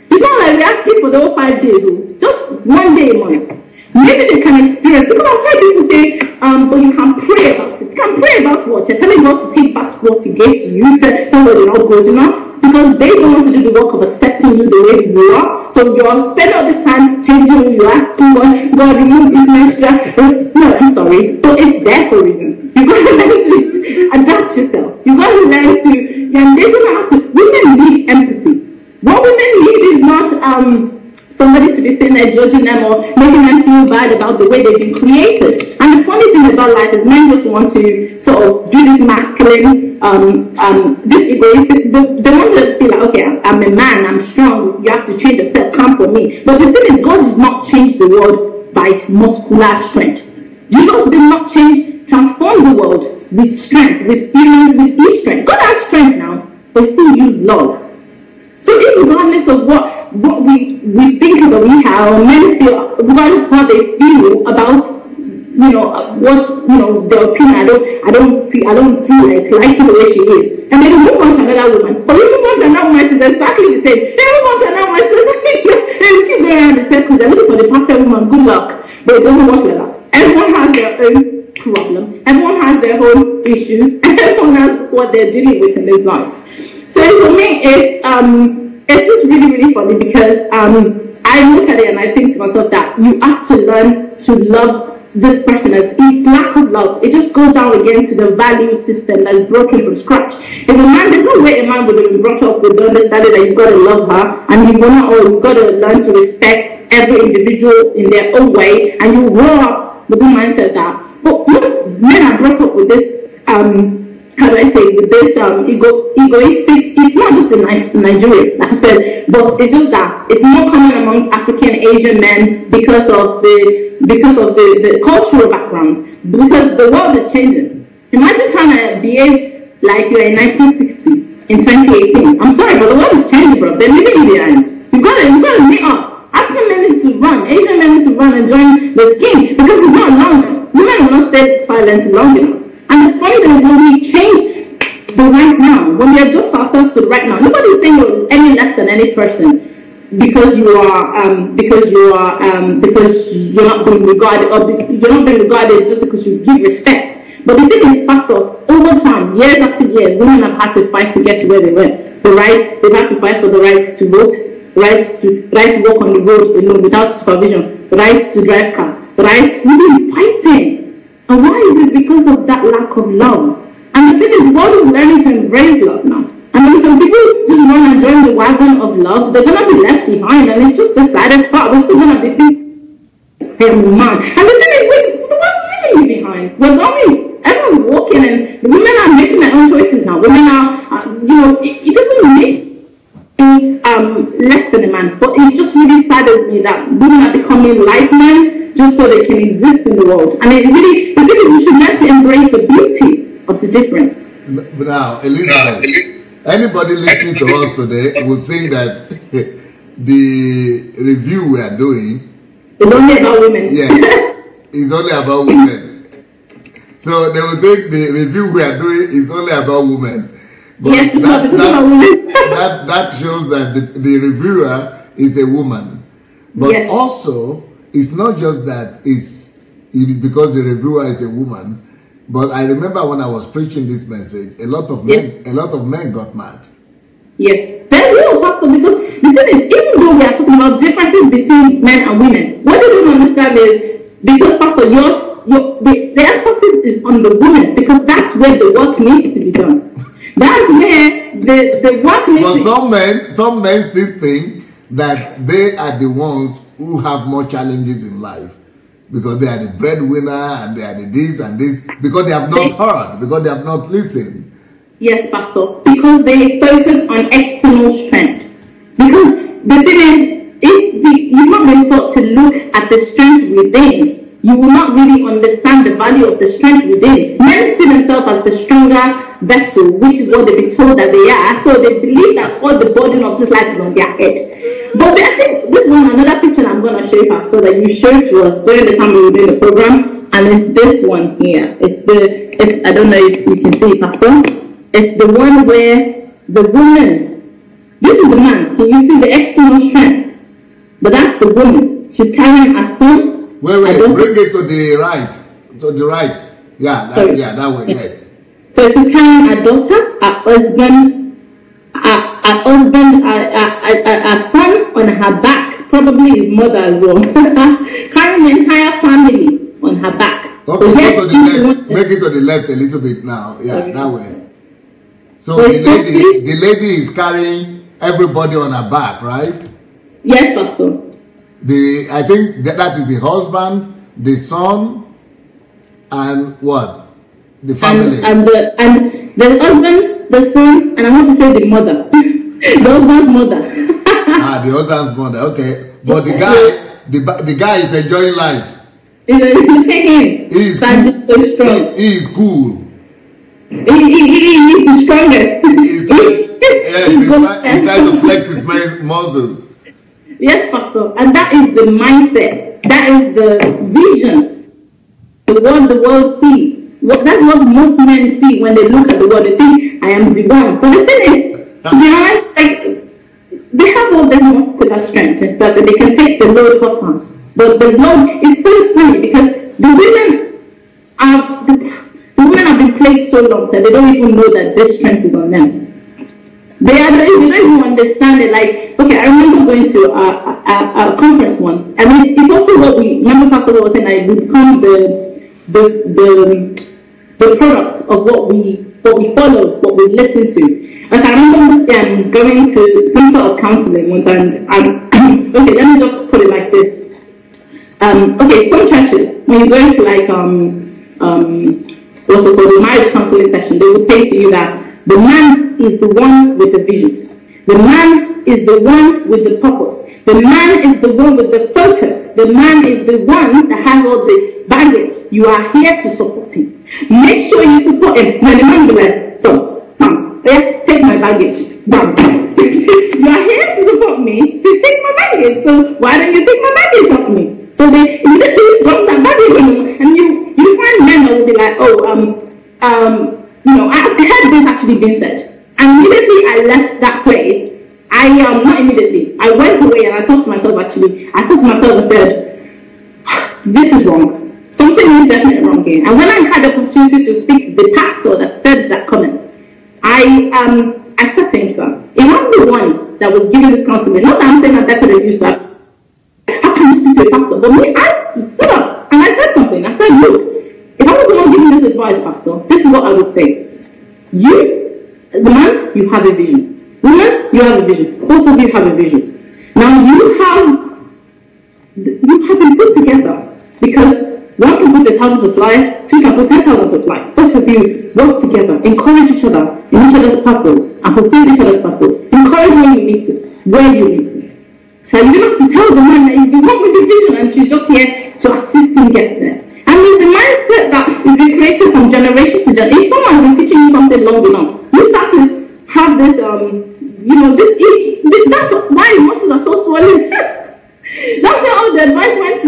It's not like we're asking for the whole 5 days, just 1 day a month. Maybe they can experience, because I've heard people say, but you can pray about it. You can pray about what? You're telling God to take back what He gave to you, tell God you're not good enough, because they don't want to do the work of accepting you the way you are. So you're spending all this time changing who you're asking, God, remove this menstrual. No, I'm sorry, but it's there for a reason. You've got to learn to adapt yourself. You've got to learn to, they don't have to, women need empathy. What women need is not, somebody to be sitting there judging them or making them feel bad about the way they've been created. And the funny thing about life is men just want to sort of do this masculine, this egoistic, they want to be like, okay, I'm a man, I'm strong, you have to change yourself, come for me. But the thing is, God did not change the world by muscular strength. Jesus did not transform the world with strength, with his strength. God has strength now, but still use love. So regardless of what we think that we have, or men feel, regardless of how they feel about, what, their opinion, I don't feel like liking the way she is. And then you move on to another woman. Or you move on to another woman, she's exactly the same. Then you move on to another woman, she's exactly the same. And you keep going around the circles. They're looking for the perfect woman. Good luck. But it doesn't work like that. Everyone has their own problem. Everyone has their own issues. And everyone has what they're dealing with in this life. So for me, it's just really, really funny, because I look at it and I think to myself that you have to learn to love this person as his lack of love. It just goes down again to the value system that's broken from scratch. If a man, there's no way a man would have been brought up with the understanding that you've got to love her, and you've got to learn to respect every individual in their own way, and you grow up with the mindset that. But most men are brought up with this how do I say, with this egoistic, it's not just in Nigeria, like I said, but it's just that it's more common amongst African Asian men because of the cultural backgrounds, because the world is changing. Imagine trying to behave like you're in 1960 in 2018. I'm sorry, but the world is changing, bro. They're leaving you behind. You've got to meet up. African men need to run, Asian men need to run and join the scheme, because it's not long. Women will not stay silent long enough. And the funny thing is, when we change the right now, when we adjust ourselves to the right now, nobody's saying you're any less than any person because you're not being regarded, or you're not being regarded just because you give respect. But the thing is, first off, over time, years after years, women have had to fight to get to where they went. They've had to fight for the right to vote, right to walk on the road alone without supervision, the right to drive car, the right. We've been fighting. And why is this? Because of that lack of love. And the thing is, the world is learning to embrace love now. And when some people just run and join the wagon of love, they're going to be left behind. And it's just the saddest part. We're still going to be thinking, hey, man. And the thing is, the world's leaving you behind. We're going. Everyone's walking, and the women are making their own choices now. Women are, it doesn't make less than a man. But it just really saddens me that women are becoming like men just so they can exist in the world. And it really, the thing is, we should learn to embrace the beauty of the difference. But now, Elizabeth, anybody listening to us today would think that the review we are doing is only about women. Yeah, it's only about women. So they will think the review we are doing is only about women. But yes, that shows that the reviewer is a woman. But yes. also, it's not just that it's because the reviewer is a woman. But I remember when I was preaching this message, a lot of men got mad. Yes, they will, Pastor, because the thing is, even though we are talking about differences between men and women, what they don't understand is, because Pastor, the emphasis is on the woman, because that's where the work needs to be done. That's where the work needs to be done. But some men still think that they are the ones who have more challenges in life, because they are the breadwinner and they are the this and this, because they have not heard, because they have not listened. Yes, Pastor, because they focus on external strength. Because the thing is, if you've not been taught to look at the strength within, you will not really understand the value of the strength within. Men see themselves as the stronger vessel, which is what they've been told that they are. So they believe that all the burden of this life is on their head. But I think this one, another picture I'm going to show you, Pastor, that you showed to us during the time we were doing the program, and it's this one here. It's I don't know if you can see it, Pastor. It's the one where the woman, this is the man, can you see the external strength? But that's the woman. She's carrying a son. Wait, bring it to the right. To the right. Yeah, that way, yes. So she's carrying a daughter, a husband, a son on her back, probably his mother as well. Carrying the entire family on her back. Okay, go to the left. Make it to the left a little bit now. Yeah, okay. That way. So the lady is carrying everybody on her back, right? Yes, Pastor. I think that is the husband, the son, and what? The family. And the husband, the son, and I want to say the mother. The husband's mother. The husband's mother. Okay, but the guy is enjoying life. Look at him. He is cool. He is cool. He is the strongest. He's trying to flex his muscles. Yes, Pastor. And that is the mindset. That is the vision. The world sees. That's what most men see when they look at the world. They think, I am the one. But the thing is, to be honest, like, they have all this muscular strength and stuff, and they can take the load off on. But the load is so funny because the women have been played so long that they don't even know that this strength is on them. They don't even understand it. Like, okay, I remember going to a conference once, and it's also what we remember. Pastor was saying, like, we become the product of what we follow, what we listen to. Like, I remember going to some sort of counseling one time. Okay, let me just put it like this. Okay, some churches, when you go into like what's it called, the marriage counseling session, they would say to you that the man is the one with the vision. The man is the one with the purpose. The man is the one with the focus. The man is the one that has all the baggage. You are here to support him. Make sure you support him. When the man will be like, come, yeah, take my baggage. Bam. You are here to support me, so take my baggage. So why don't you take my baggage off me? So they immediately drop that baggage on you, and you find men that will be like, I heard this actually being said. And immediately I left that place. Not immediately. I went away and I thought to myself and said, this is wrong. Something is definitely wrong here. And when I had the opportunity to speak to the pastor that said that comment, I said to him, sir, if I'm the one that was giving this counseling, not that I'm saying I'm better than you, sir. How can you speak to a pastor? But me, I stood up and I said something. I said, look, if I was the one giving this advice, pastor, this is what I would say. You, the man, you have a vision. Woman, you have a vision. Both of you have a vision. Now you have been put together because One can put 1,000 to fly, two can put 10,000 to fly. Both of you work together, encourage each other in each other's purpose, and fulfill each other's purpose. Encourage when you need to, where you need to. So you don't have to tell the man that he's the one with the vision and she's just here to assist him get there. And it's the mindset that has been created from generations to generation. If someone has been teaching you something long enough, you start to have this, that's why your muscles are so swollen. That's where all the advice went to.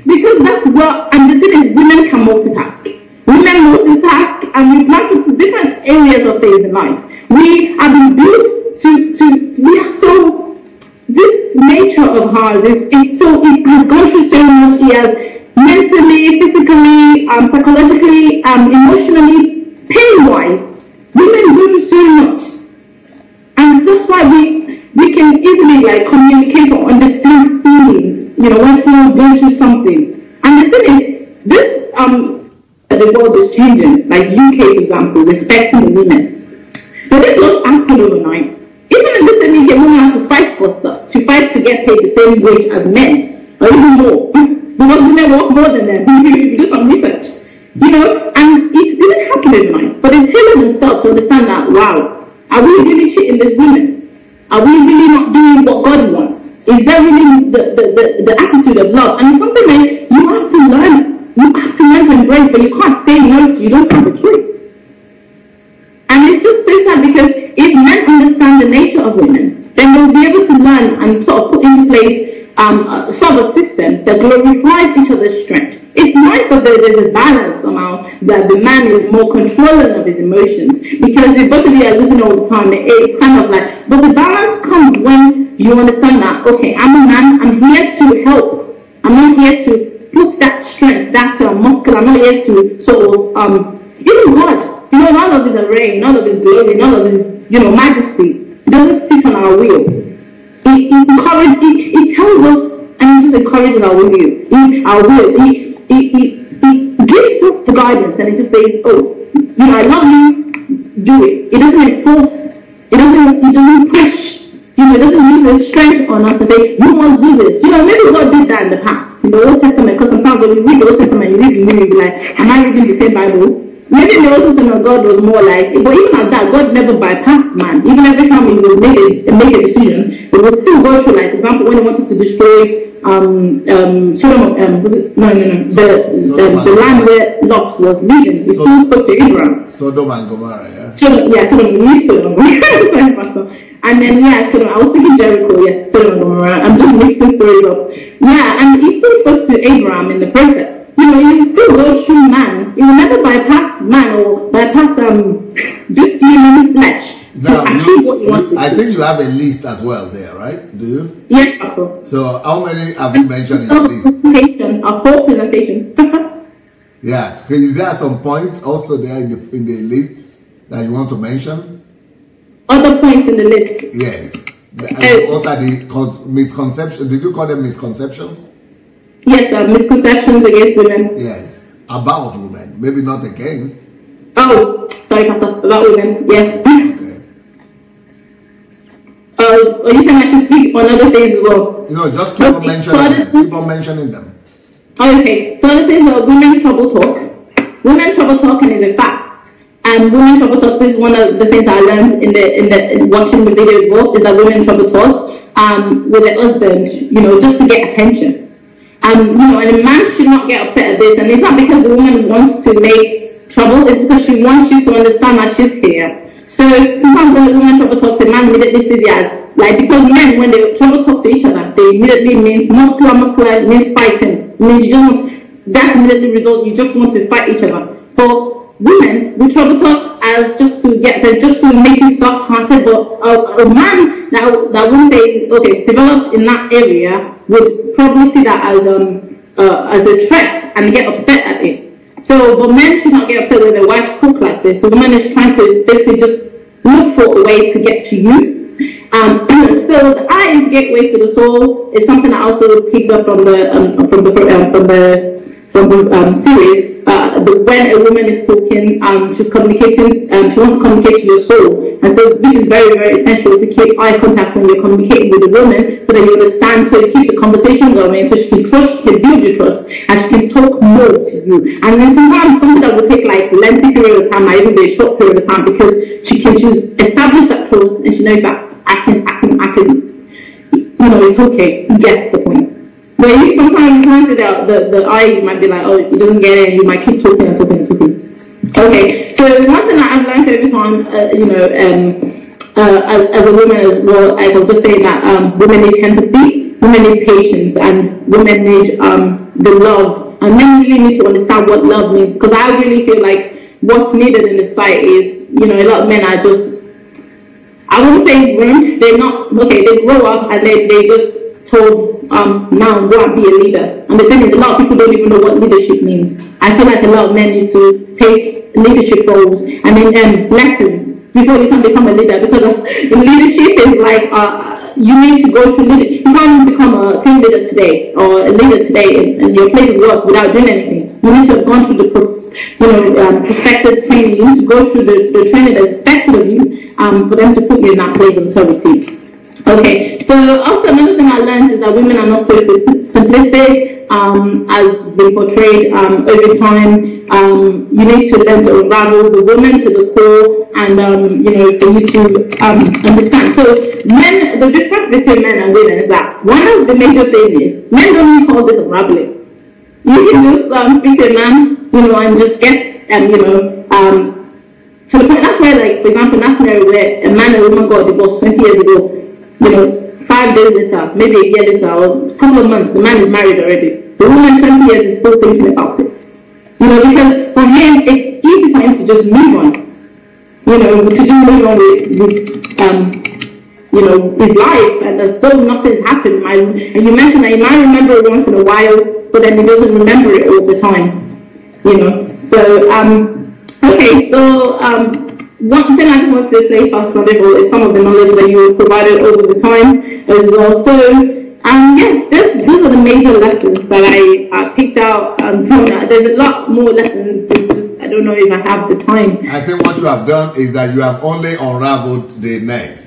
Because that's what, and the thing is, women can multitask. Women multitask, and we plan to different areas of things in life. We have been built we are so, this nature of ours it has gone through so much. It has mentally, physically, psychologically, emotionally, pain-wise. Women go through so much, and that's why we can easily communicate or understand feelings. When someone's going through something. And the thing is, this the world is changing. Like UK, for example, respecting the women. They didn't just happen overnight. Even in this UK, women have to fight for stuff, to fight to get paid the same wage as men, or even more, because women work more than them. If you do some research, and it didn't happen overnight. But they tailored themselves to understand that, wow, are we really cheating these women? Are we really not doing what God wants? Is there really the attitude of love? And it's something that you have to learn. You have to learn to embrace, but you can't say no to. You don't have a choice. And it's just so sad because if men understand the nature of women, then they'll be able to learn and sort of put into place sort of a system that glorifies each other's strength. It's nice that there's a balance somehow, that the man is more controlling of his emotions, because if both of you are losing all the time, it's kind of like, but the balance comes when you understand that, okay, I'm a man, I'm here to help. I'm not here to put that strength, that muscle, I'm not here to sort of, even God, none of his array, none of his glory, none of his, majesty, it doesn't sit on our wheel. It tells us, and it just encourages our will. It gives us the guidance, and it just says, I love you, do it. It doesn't enforce, it doesn't push, it doesn't use its strength on us and say, you must do this. Maybe God did that in the past, in the Old Testament, because sometimes when you read the Old Testament, you read the New, you'll be like, am I reading the same Bible? Maybe in the Old Testament, God was more like, but even at that, God never bypassed man. Even every time he would make a decision, it would still go through, like, for example, when he wanted to destroy Sodom, the land where Lot was living, he still spoke to Abraham. Sodom and Gomorrah, yeah? Sodom. Sorry, Pastor. And then, Sodom, I was thinking Jericho, Sodom and Gomorrah. I'm just mixing stories up. Yeah, and he still spoke to Abraham in the process. He will still go through man. He will never bypass man or bypass just human flesh to achieve what he wants to do. I think you have a list as well there, right? Do you? Yes, Pastor. So how many have you mentioned in your list? A whole presentation. Yeah. Is there some points also there in the list that you want to mention? Other points in the list? Yes. What are the misconceptions? Did you call them misconceptions? Yes, misconceptions against women. Yes, about women, maybe not against. Oh, sorry, Pastor, about women. Yeah. Okay. Are you saying I should speak on other things as well? Just keep on mentioning them. Keep on mentioning them. Okay, so other things are women trouble talk. Women trouble talking is a fact. And women trouble talk. This is one of the things I learned in watching the video as well. Is that women trouble talk with their husband, just to get attention. And a man should not get upset at this. And it's not because the woman wants to make trouble. It's because she wants you to understand that she's here. So sometimes when a woman trouble talks, a man immediately sees it as, because men, when they trouble talk to each other, they immediately means muscular means fighting. It means you just want, that's immediately result, you just want to fight each other. But women, we trouble talk as just to make you soft-hearted, but a man that wouldn't say, okay, developed in that area, would probably see that as a threat and get upset at it. So, but men should not get upset when their wives talk like this. The woman is trying to basically just look for a way to get to you. So the eye is the gateway to the soul is something I also picked up from the series, when a woman is talking, she's communicating, she wants to communicate to your soul. And so this is very, very essential to keep eye contact when you're communicating with a woman, so that you understand, so you keep the conversation going, so she can trust, she can build your trust, and she can talk more to you. And then sometimes something that will take like lengthy period of time, might even be a short period of time, because she's established that trust, and she knows that I can, it's okay, he gets the point. But you sometimes can't see the eye might be like, oh, he doesn't get it, and you might keep talking and talking and talking. Okay, so one thing that I've learned every time, as a woman as well, I was just saying that women need empathy, women need patience, and women need the love. And men really need to understand what love means, because I really feel like what's needed in the society is, a lot of men are just, I wouldn't say groomed, they're not, okay, they grow up and they just told, now go and be a leader. And the thing is, a lot of people don't even know what leadership means. I feel like a lot of men need to take leadership roles and then lessons before you can become a leader, because leadership is like, you need to go through leadership. You can't become a team leader today or a leader today in your place of work without doing anything. You need to have gone through the prospective training. You need to go through the training that's expected of you for them to put you in that place of authority. Okay, so also another thing I learned is that women are not so simplistic as been portrayed over time. You need to learn to unravel the woman to the core, and for you to understand. So the difference between men and women is that one of the major things is men don't even call this unraveling. You can just speak to a man, and just get to the point. That's why, like, for example, in that scenario where a man and a woman got divorced 20 years ago, 5 days later, maybe a year later, or a couple of months, the man is married already. The woman 20 years is still thinking about it. Because for him, it's easy for him to just move on. To just move on with his life, and as though nothing's happened. And you mentioned that he might remember it once in a while, but then he doesn't remember it all the time. So okay, so one thing I just want to place on the table is some of the knowledge that you provided over the time as well. So those are the major lessons that I picked out from that. There's a lot more lessons. I don't know if I have the time. I think what you have done is that you have only unraveled the net.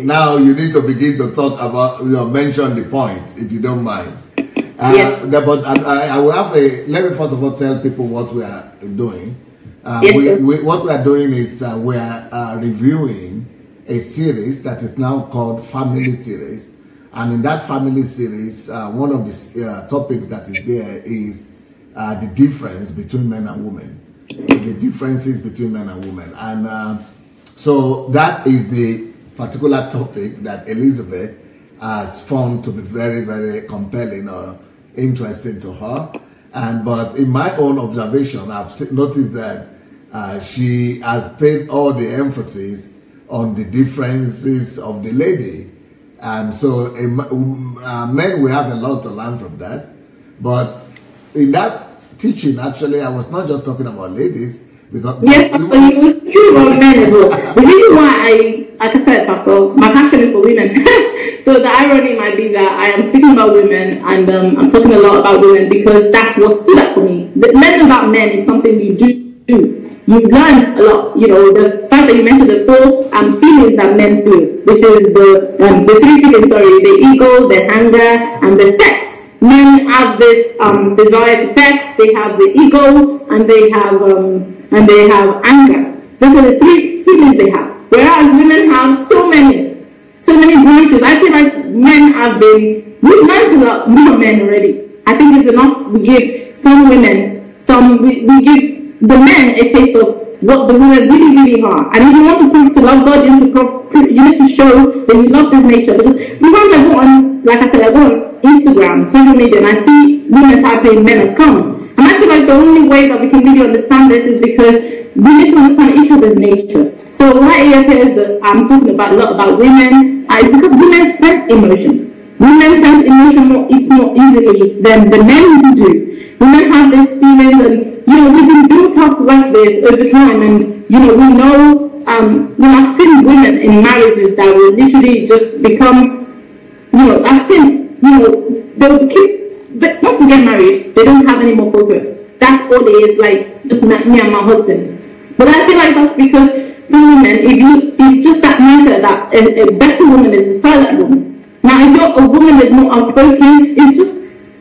Now you need to begin to talk about, mention the point, if you don't mind. Yes. But I will have let me first of all tell people what we are doing. What we are doing is we are reviewing a series that is now called Family Series. And in that Family Series, one of the topics that is there is the difference between men and women. The differences between men and women. And so that is the particular topic that Elizabeth has found to be very, very compelling or interesting to her. But in my own observation, I've noticed that she has paid all the emphasis on the differences of the lady. And so men will have a lot to learn from that. But in that teaching, actually, I was not just talking about ladies. Because yes, it was true about men as well. The reason why like I said, Pastor, my passion is for women. So the irony might be that I am speaking about women, and I'm talking a lot about women because that's what stood out for me. Learning about men is something you do. You learn a lot. The fact that you mentioned the four feelings that men feel, which is the three feelings, the ego, the anger, and the sex. Men have this desire for sex, they have the ego, and they have anger. Those are the three feelings they have. Whereas women have so many branches. I feel like we've learned a lot more men already. I think it's enough we give some women we give the men a taste of what the women really, really are. And if you want to prove to love God, you need to show that you love this nature. Because sometimes I go on, like I said, I go on Instagram, social media, and I see women typing men as cons. And I feel like the only way that we can really understand this is because we need to understand each other's nature. So why it appears that I'm talking a lot about women is because women sense emotions. Women sense emotion more easily than the men who do. Women have these feelings, and we've been built up like this over time, and we know. I've seen women in marriages that will literally just become. I've seen. They'll keep but once we get married, they don't have any more focus. That's all it is, like just me and my husband. But I feel like that's because some women, it's just that mindset that a better woman is a silent woman. Now, if you're a woman that's more outspoken, it's just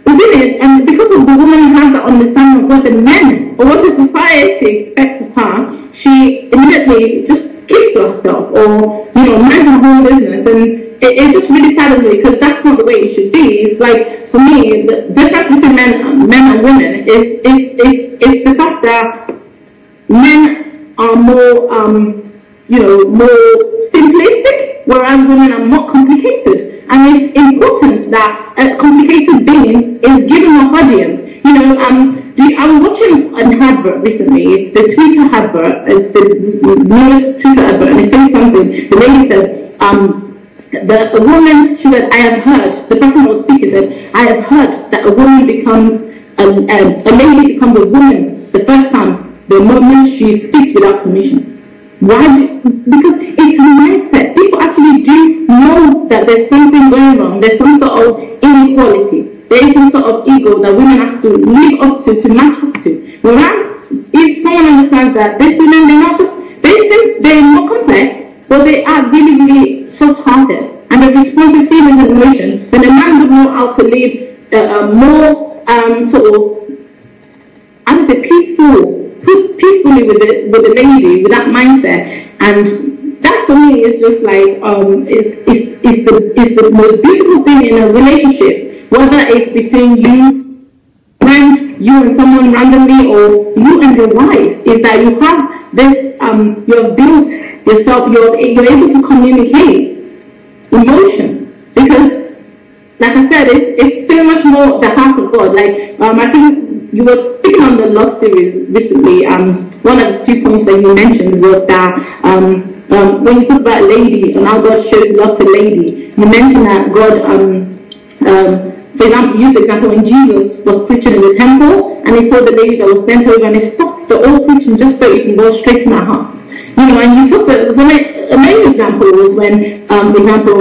the thing is, and because of the woman who has that understanding of what the men or what the society expects of her, she immediately just keeps to herself, or minds her own business, and it just really saddens me because that's not the way it should be. It's like, for me, the difference between men and women is the fact that men are more more simplistic, whereas women are more complicated. And it's important that a complicated being is given an audience. I was watching an advert recently. It's the Twitter advert. It's the newest Twitter advert, and it said something. The lady said, a woman, she said, I have heard, the person who was speaking said, I have heard that a woman becomes, a lady becomes a woman the first time, the moment she speaks without permission. Why? Because it's a mindset. People actually do know that there's something going on. There's some sort of inequality. There is some sort of ego that women have to live up to match up to. Whereas, if someone understands that these women, they're not just, they're more complex, but they are really, really soft-hearted, and they respond to feelings and emotions, then a man would know how to live more sort of, I would say, peacefully with the lady, with that mindset. And that's, for me, is just like is the most beautiful thing in a relationship, whether it's between you and someone randomly, or you and your wife, is that you have this, you have built yourself, you're able to communicate emotions, because like I said, it's so much more the heart of God. Like I think you were speaking on the love series recently. One of the 2 points that you mentioned was that when you talk about a lady and how God shows love to lady, you mentioned that God, for example, you used the example when Jesus was preaching in the temple and he saw the lady that was bent over, and he stopped the whole preaching just so he can go straight to my heart. And you took another example was when, for example,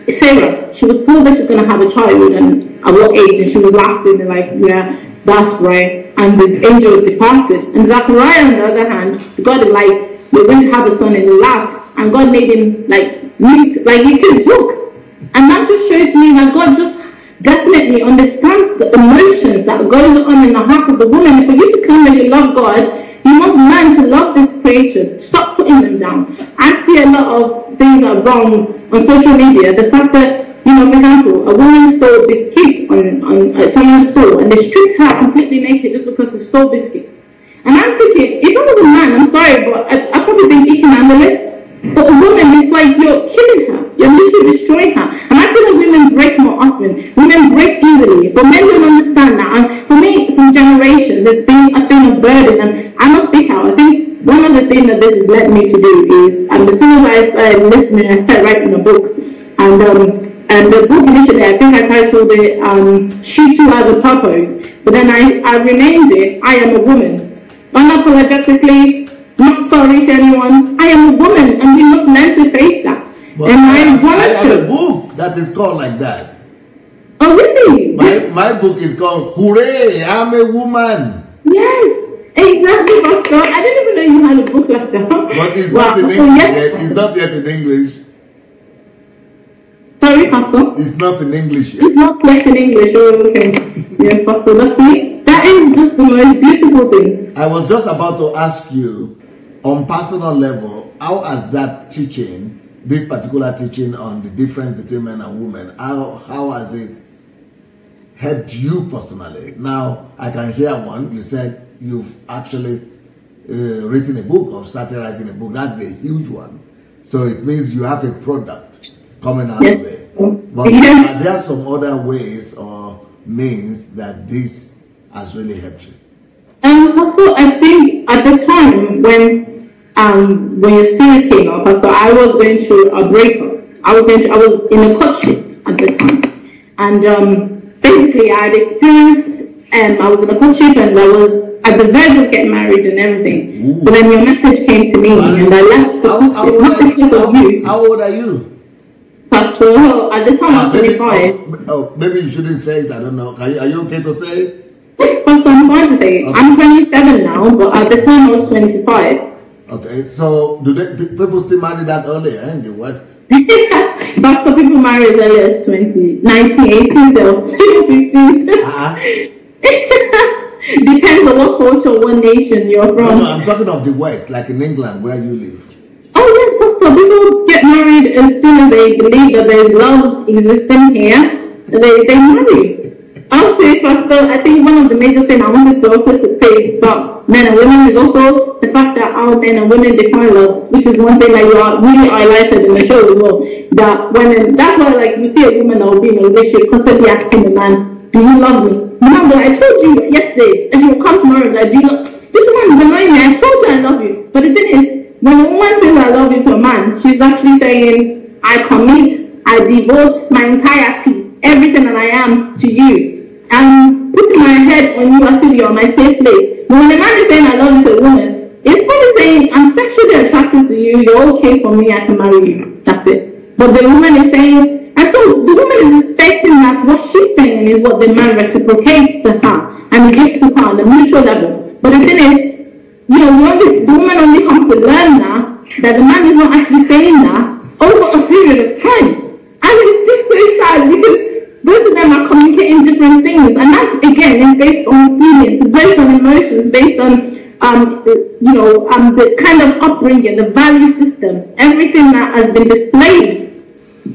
Sarah, she was told that she's going to have a child, and at what age, and she was laughing and like, yeah, that's right. And the angel departed. And Zachariah, on the other hand, God is like, you're going to have a son, and he laughed, and God made him like mute, like he couldn't talk. And that just showed to me that God just definitely understands the emotions that goes on in the heart of the woman. And for you to claim that you love God, you must learn to love this creature. Stop putting them down. I see a lot of things that are wrong on social media. The fact that, for example, a woman stole biscuits on someone's store, and they stripped her completely naked just because she stole biscuit. And I'm thinking, if I was a man, I'm sorry, but I probably think he can handle it. But a woman, it's like you're killing her. You're literally destroying her. And I feel like women break more often. Women break easily. But men don't understand that. And for me, from generations, it's been a thing of burden. And I must speak out. I think one of the things that this has led me to do is, as soon as I started listening, I started writing a book. And the book initially, I think I titled it, She Too Has a Purpose. But then I renamed it, I Am a Woman. Unapologetically, not sorry to anyone. I am a woman, and we must learn to face that. But and I have a book that is called like that. Oh, really? My book is called Hooray, I'm a Woman. Yes, exactly, Pastor. I didn't even know you had a book like that. But it's not in English yet. It's not yet in English. Sorry, Pastor? It's not in English yet. It's not yet in English. Oh, okay. Yeah, Pastor, that's me. That is just the most beautiful thing. I was just about to ask you, on personal level, how has that teaching, this particular teaching on the difference between men and women, how has it helped you personally? Now, I can hear one. You said you've actually written a book or started writing a book. That's a huge one. So it means you have a product coming out of it. But are there some other ways or means that this has really helped you? Pastor, I think at the time when your series came out, Pastor, I was going through a breakup. I was in a courtship at the time, and basically I had experienced, I was in a courtship, and I was at the verge of getting married and everything. Ooh. But then your message came to me, and I left the courtship, not because of you. How old are you? Pastor, at the time I was 25. Maybe you shouldn't say it. I don't know. Are you okay to say it? Yes, Pastor, I'm going to say it. Okay. I'm 27 now, but at the time I was 25. Okay, so do people still marry that earlier in the West? Pastor, people marry as early as 20, 19, 18, 15. Depends on what culture, what nation you're from. No, I'm talking of the West, like in England, where you live. Oh yes, Pastor, people get married as soon as they believe that there's love existing here. They marry. I'll say, Pastor, I think one of the major things I wanted to also say about men and women is also the fact that how men and women define love, which is one thing that you are really highlighted in the show as well. That that's why, like, you see a woman that will be in a relationship constantly asking the man, "Do you love me?" Remember, I told you yesterday, and she will come tomorrow and like, "Do you love?" This woman is annoying me. I told you I love you, but the thing is, when a woman says "I love you" to a man, she's actually saying, "I commit, I devote my entirety, everything that I am to you. I'm putting my head on you as if you're my safe place." But when a man is saying "I love you" to a woman, it's probably saying, "I'm sexually attracted to you, you're okay for me, I can marry you." That's it. But the woman is saying, and so the woman is expecting that what she's saying is what the man reciprocates to her and gives to her on a mutual level. But the thing is, the woman only comes to learn now that the man is not actually saying that over a period of time. And it's just so sad because both of them are communicating different things, and that's again is based on feelings, based on emotions, based on the kind of upbringing, the value system, everything that has been displayed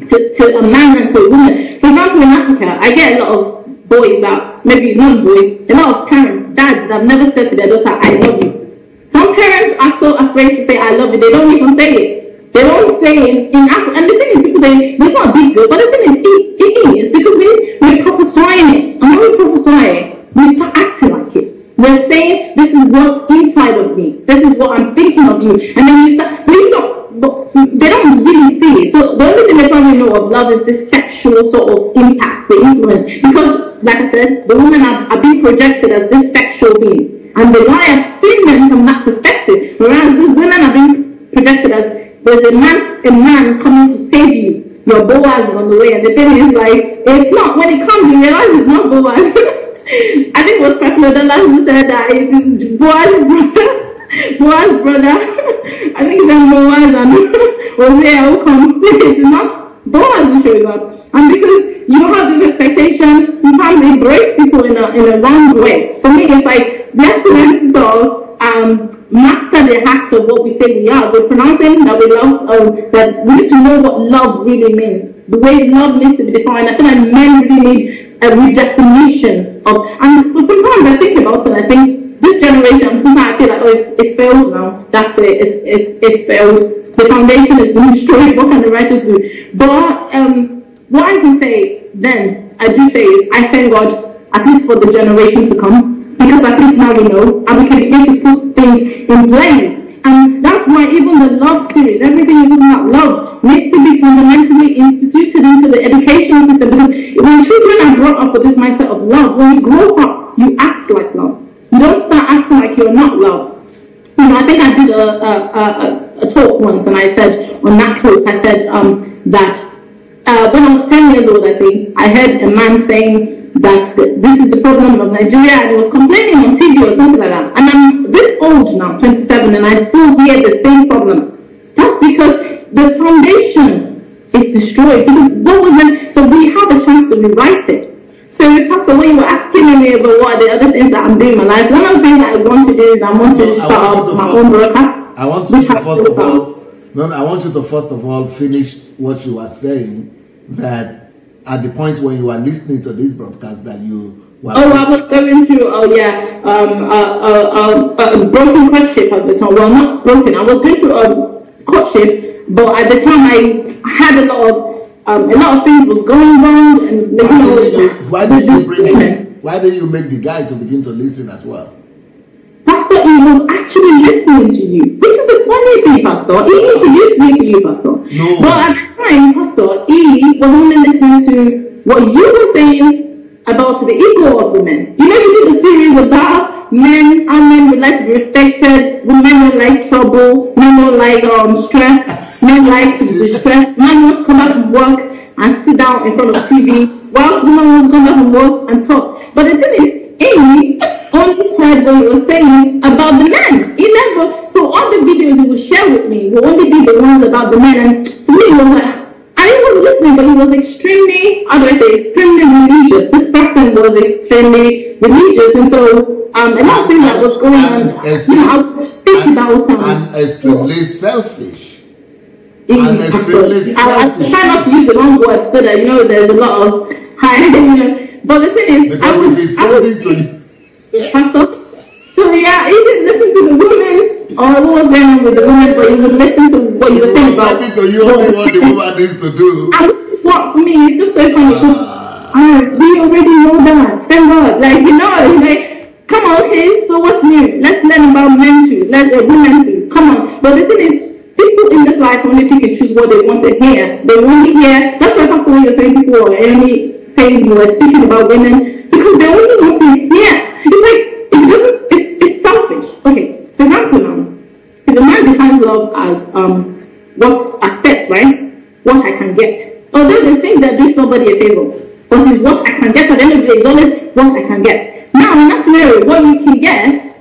to a man and to a woman. For example, in Africa, I get a lot of boys that, maybe not boys, a lot of dads that have never said to their daughter, "I love you." Some parents are so afraid to say "I love you," they don't even say it. They don't say it in Africa. And the thing is, people say it's not a big deal, but the thing is, it is, because we're prophesying it. And when we prophesy it, we start acting like it. We're saying, "This is what's inside of me. This is what I'm thinking of you." And then you start, but they don't really see it. So the only thing they probably know of love is this sexual sort of impact, the influence. Because, like I said, the women are being projected as this sexual being. And the guy have seen them from that perspective. Whereas the women are being projected as there's a man coming to save you. Your Boaz is on the way. And the thing is, like, it's not, when it comes, you realize it's not Boaz. I think it was Preflodola who said that it is Boaz's brother. Boaz's brother. I think it's Boaz and Hosea who comes. It's not Boaz who shows up. And because you have this expectation, sometimes they embrace people in a wrong way. For me, it's like we have to learn to sort of master the act of what we say we are. We're pronouncing that we love, that we need to know what love really means. The way love needs to be defined. I feel like men really need a redefinition of, and for sometimes I think about it, I think this generation, sometimes I feel like, oh, it's failed now. That's it. It's failed. The foundation has been destroyed. What can the righteous do? But what I can say then, I do say is, I thank God, at least for the generation to come, because at least now we know, and we can begin to put things in place. And that's why even the love series, everything we're talking about love, needs to be fundamentally instituted into the education system. Because when children are brought up with this mindset of love, when you grow up, you act like love. You don't start acting like you're not love. I think I did a talk once, and I said, on that talk, I said that when I was 10 years old, I think, I heard a man saying that this is the problem of Nigeria, and he was complaining on TV or something like that. And I'm this old now, 27, and I still hear the same problem. That's because the foundation is destroyed. Because so we have a chance to rewrite it. So, Pastor, when you were asking me about what are the other things that I'm doing in my life, one of the things that I want to do is I want to start up my own broadcast. I want you to I want you to first of all finish what you are saying, that at the point when you are listening to this broadcast that you were... I was going through, broken courtship at the time. Well, not broken. I was going through a courtship, but at the time I had a lot of things was going wrong, and why did you make the guy to begin to listen as well? Pastor, he was actually listening to you, which is the funny thing, Pastor. He introduced me to you, Pastor. No. But at the time, Pastor, he was only listening to what you were saying about the ego of the men. You did a series about men, how men would like to be respected, women don't like trouble, men don't like stress. Men like to be stressed. Man wants to come back from work and sit down in front of TV, whilst women want to come back from work and talk. But the thing is, Amy only heard what he was saying about the men. He never, so all the videos he would share with me will only be the ones about the men. And to me, it was like, and he was listening, but he was extremely, how do I say, extremely religious. This person was extremely religious, and so a lot of things that was going on, I would speak about and extremely selfish. And extremely selfish. I try not to use the wrong word so that there's a lot of high, But the thing is, because if it's something to you, Pastor. So yeah, he didn't listen to the women or what was going on with the women, but he would listen to what you were saying about. To you only what the woman needs to do. And this is what for me it's just so funny because we already know that. Thank God, come on, okay. So what's new? Let's learn about men too. Women too. Come on. But the thing is, people in this life only pick and choose what they want to hear. They only hear. That's why Pastor, when you're saying people are only saying you were speaking about women because they only want to hear. It's like it doesn't. It's selfish. Okay, for example, if a man defines love as sex, right? What I can get. Although they think they're doing somebody a favor, but it's what I can get. At the end of the day, it's always what I can get. Now, in that scenario, what you can get.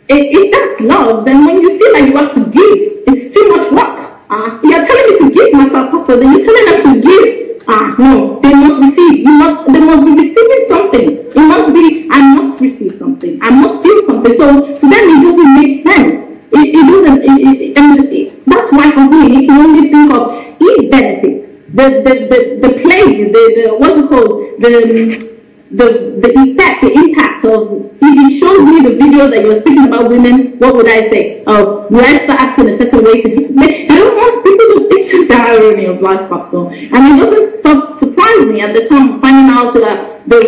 If that's love, then when you feel like you have to give, it's too much work. You're telling me to give myself, Pastor, then you're telling them to give. No, they must receive. They must be receiving something. It must be, I must receive something. I must feel something. So to them, it doesn't make sense. It doesn't. And that's why for me, you can only think of his benefit, the plague, the what's it called, the effect, the impact of. If he shows me the video that you're speaking about women, what would I say? Will I start acting a certain way to him? I don't want people it's just the irony of life, Pastor. And it doesn't surprise me at the time finding out that what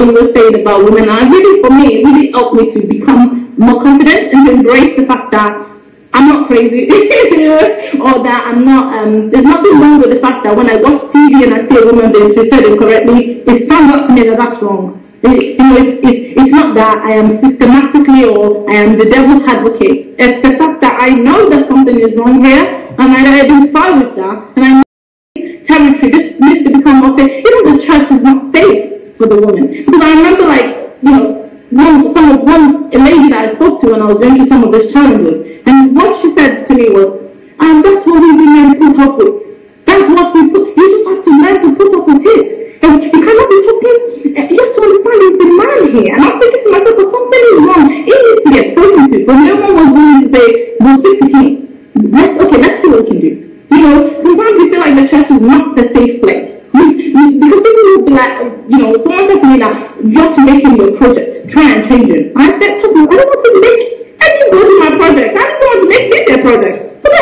you were saying about women. And really, for me, it really helped me to become more confident and to embrace the fact that I'm not crazy or that I'm not. There's nothing wrong with the fact that when I watch TV and I see a woman being treated incorrectly, it stands out to me that that's wrong. It's not that I am systematically or I am the devil's advocate. It's the fact that I know that something is wrong here and I identify with that and I know territory. This needs to become more safe. Even the church is not safe for the woman. Because I remember a lady that I spoke to when I was going through some of these challenges, and what she said to me was, that's what we women put up with. That's what we put. You just have to learn to put up with it. And you cannot be talking. You have to understand it's the man here. And I was thinking to myself, but something is wrong. He needs to get spoken to. But no one was willing to say, we'll speak to him. Let's see what we can do. Sometimes you feel like the church is not the safe place. Because people will be like, someone said to me that you have to make him your project. Try and change it. And I told me, I don't want to make anybody my project. I just want to make me their project. But I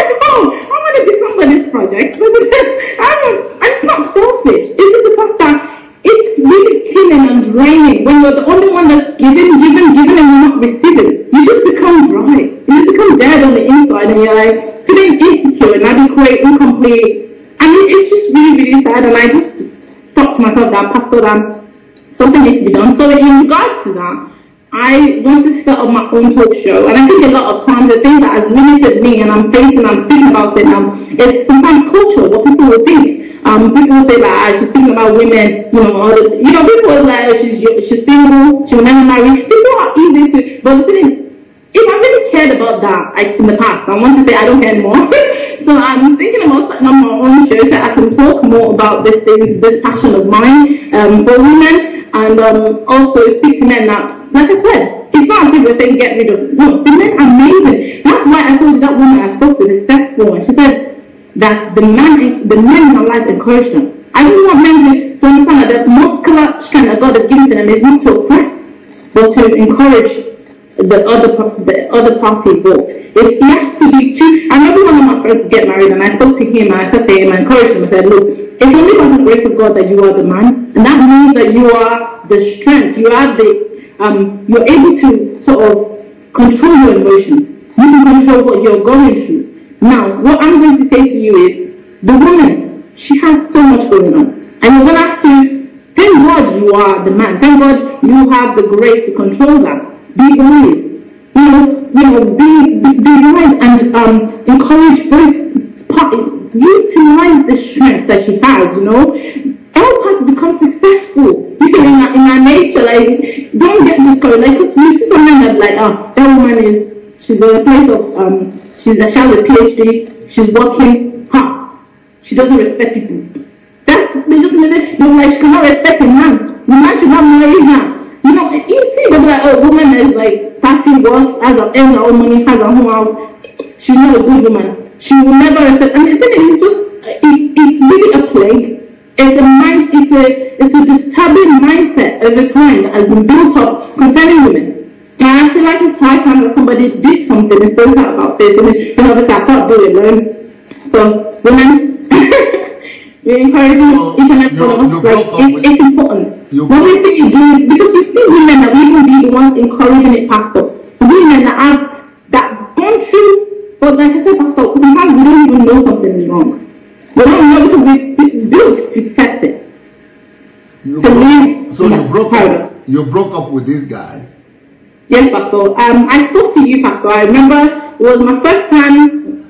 want to be somebody's project. And it's not selfish. It's just the fact that it's really killing and draining when you're the only one that's giving, and you're not receiving. You just become dry. You just become dead on the inside, and you're like feeling insecure, inadequate, incomplete. And it's just really, really sad. And I just thought to myself that, Pastor, that something needs to be done. So in regards to that, I want to set up my own talk show, and I think a lot of times the thing that has limited me, and I'm speaking about it now, is sometimes culture, what people will think. People will say like, she's speaking about women, people are like, she's single, she will never marry. People are easy to, but the thing is, if I really cared about that in the past, I want to say I don't care anymore. So I'm thinking about setting up my own show so I can talk more about this passion of mine for women, and also speak to men that, like I said, it's not as if we're saying get rid of. No, the men are amazing. That's why I told you that woman I spoke to, the successful one. She said that the men in her life encouraged them. I just want men to understand that the muscular strength that God has given to them is not to oppress, but to encourage the other party involved. It has to be two. I remember one of my friends get married, and I spoke to him, and I said to him, I encouraged him, I said, look, it's only by the grace of God that you are the man, and that means that you are the strength, you are you're able to sort of control your emotions. You can control what you're going through. Now, what I'm going to say to you is, the woman, she has so much going on, and you're going to have to, thank God you are the man, thank God you have the grace to control that. Be wise, be utilize and encourage utilize the strengths that she has, help her to become successful in her nature. Like, don't get discouraged. Like, because we see something that, like, that woman she's in a place of, she has a PhD, she's working, she doesn't respect people. They just made it, they're like, she cannot respect a man. The man should not marry her. You see, they're like, oh, woman is like 30 works, earns her own money, has her own house. She's not a good woman. She will never respect. And the thing is, it's really a plague. It's a disturbing mindset over time that has been built up concerning women. And I feel like it's high time that somebody did something and spoke out about this. And obviously, I can't do it alone. So, women, you're encouraging each and every one of us. Like, it's important. When we see you do, because you see women that we will be the ones encouraging it, Pastor. Women that have gone through, but like I said, Pastor, sometimes we don't even know something is wrong. We don't know because we built to accept it. You broke up with this guy? Yes, Pastor. I spoke to you, Pastor. I remember it was my first time,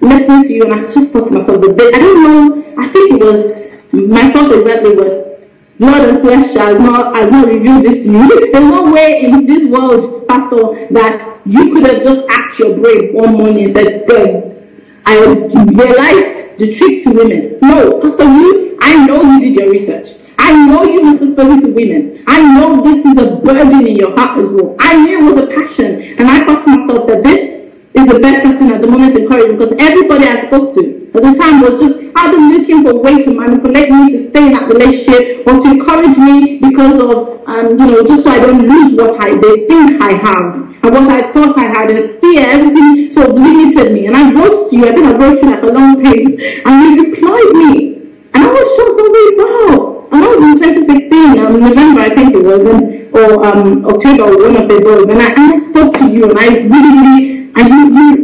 listening to you, and I just thought to myself, I don't know, I think it was, my thought exactly was, blood and flesh has not revealed this to you. There's no way in this world, Pastor, that you could have just asked your brain one morning and said, I realized the trick to women. No, Pastor, I know you did your research. I know you must have spoken to women. I know this is a burden in your heart as well. I knew it was a passion. And I thought to myself that this is the best person at the moment to encourage, because everybody I spoke to at the time was just either looking for a way to manipulate me to stay in that relationship, or to encourage me because of, just so I don't lose what they think I have and what I thought I had, and fear, everything sort of limited me. And I wrote to you, I think I wrote you like a long page, and you replied me. And I was shocked. I was like, wow. And that was in 2016, November, I think it was, or October, or one of the both. And I spoke to you, and I really, and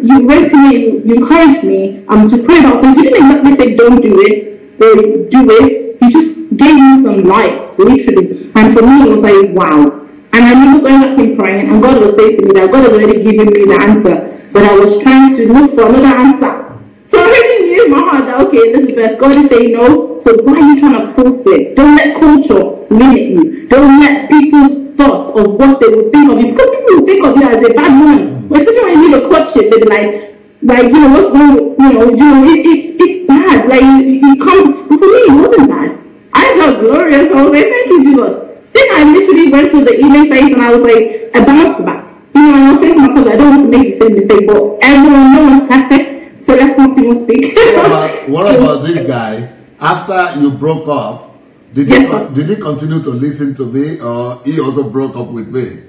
you wrote to me, you encouraged me to pray about things. You didn't exactly say don't do it, or do it. You just gave me some light, literally. And for me, it was like, wow. And I remember going back and praying, and God was saying to me that God has already given me the answer, but I was trying to look for another answer. So I already knew in my heart that, okay, Elizabeth, God is saying no, so why are you trying to force it? Don't let culture limit you. Don't let people's thoughts of what they would think of you, because people will think of you as a bad woman. Especially when you leave a courtship, they'll be like, what's wrong, it's bad. Like, it comes, but for me, it wasn't bad. I felt glorious. I was like, thank you, Jesus. Then I literally went through the email phase, and I was like, I bounced back. And I was saying to myself, I don't want to make the same mistake, but everyone, no one's perfect, so let's not even speak. What about this guy? After you broke up, did he continue to listen to me, or he also broke up with me?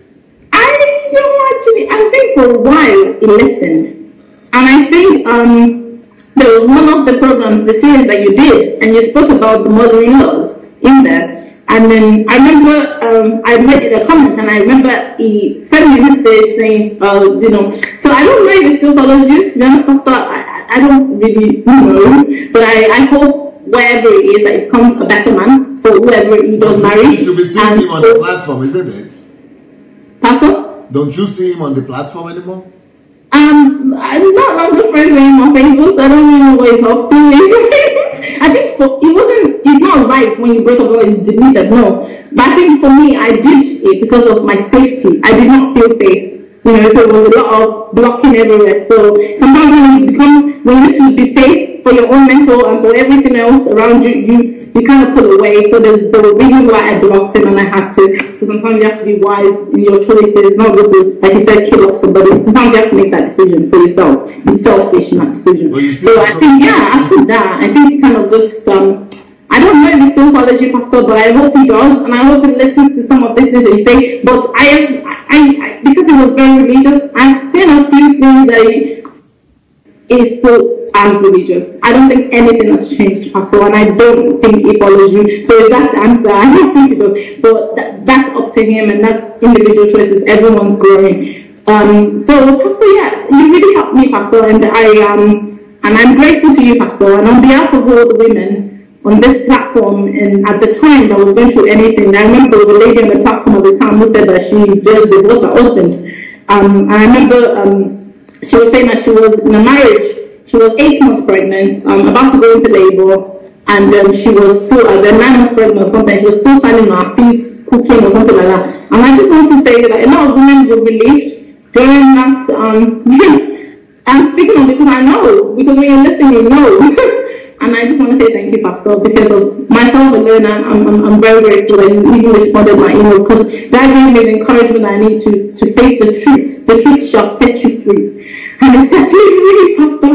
I think for a while he listened, and I think there was one of the programs, the series that you did, and you spoke about the mother-in-laws in there. And then I remember I made a comment, and I remember he sent me a message saying, so I don't know if he still follows you, to be honest, Pastor. I don't really know, but I hope wherever he is, that he becomes a better man for whoever he does marry. You should be seeing him on the platform, isn't it? Pastor? Don't you see him on the platform anymore? I'm not longer friends with him on Facebook, so I don't really know what he's up to. I think it's not right when you break up or you delete them, no. But I think for me, I did it because of my safety. I did not feel safe. So it was a lot of blocking everywhere. So sometimes when you need to be safe for your own mental and for everything else around you, you kind of pull away. So there were reasons why I blocked him, and I had to. So sometimes you have to be wise in your choices. It's not good to, like you said, kill off somebody. Sometimes you have to make that decision for yourself. Be selfish in that decision. So I think, after that, I think he kind of just, I don't know if he still follows you, Pastor, but I hope he does, and I hope he listens to some of these things that you say. But I because he was very religious, I've seen a few things that he is still as religious. I don't think anything has changed, Pastor, and I don't think he follows you. So if that's the answer, I don't think he does. But that's up to him, and that's individual choices. Everyone's growing. So, Pastor, yes, you really helped me, Pastor, and I'm grateful to you, Pastor. And on behalf of all the women on this platform, and at the time that was going through anything, I remember there was a lady on the platform at the time who said that she just divorced her husband. And I remember she was saying that she was in a marriage. She was 8 months pregnant, about to go into labor, and she was still then 9 months pregnant or something. She was still standing on her feet, cooking or something like that. And I just want to say that a lot of women were relieved during that. I'm speaking on because I know, because when you're listening, you know. And I just want to say thank you, Pastor, because of myself alone. I'm very grateful that you even responded my email, because that gave me the encouragement I need to face the truth. The truth shall set you free. And it set me free, Pastor.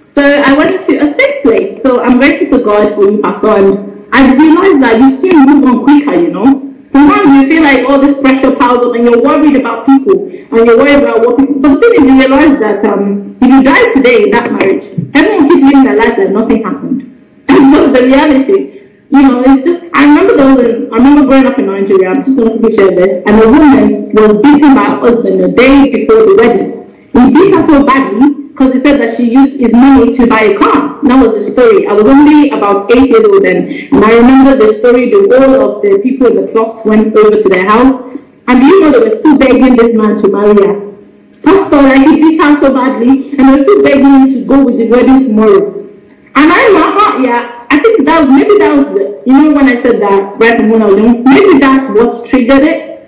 So I went into a safe place. So I'm grateful to God for you, Pastor. And I realized that you soon move on quicker, you know. Sometimes you feel like all this pressure piles up and you're worried about people and you're worried about what people. But the thing is, you realize that if you die today in that marriage, everyone will keep living their life like nothing happened. It's just the reality. You know, it's just, I remember growing up in Nigeria, I'm just going to quickly share this, and a woman was beaten by her husband the day before the wedding. He beat her so badly because he said that she used his money to buy a car. That was the story. I was only about 8 years old then, and I remember the story. All of the people in the plot went over to their house, and you know they were still begging this man to marry her. Pastor, like, he beat her so badly, and they were still begging him to go with the wedding tomorrow. And I in my heart, yeah, I think that was, you know, when I said that right from when I was young, maybe that's what triggered it,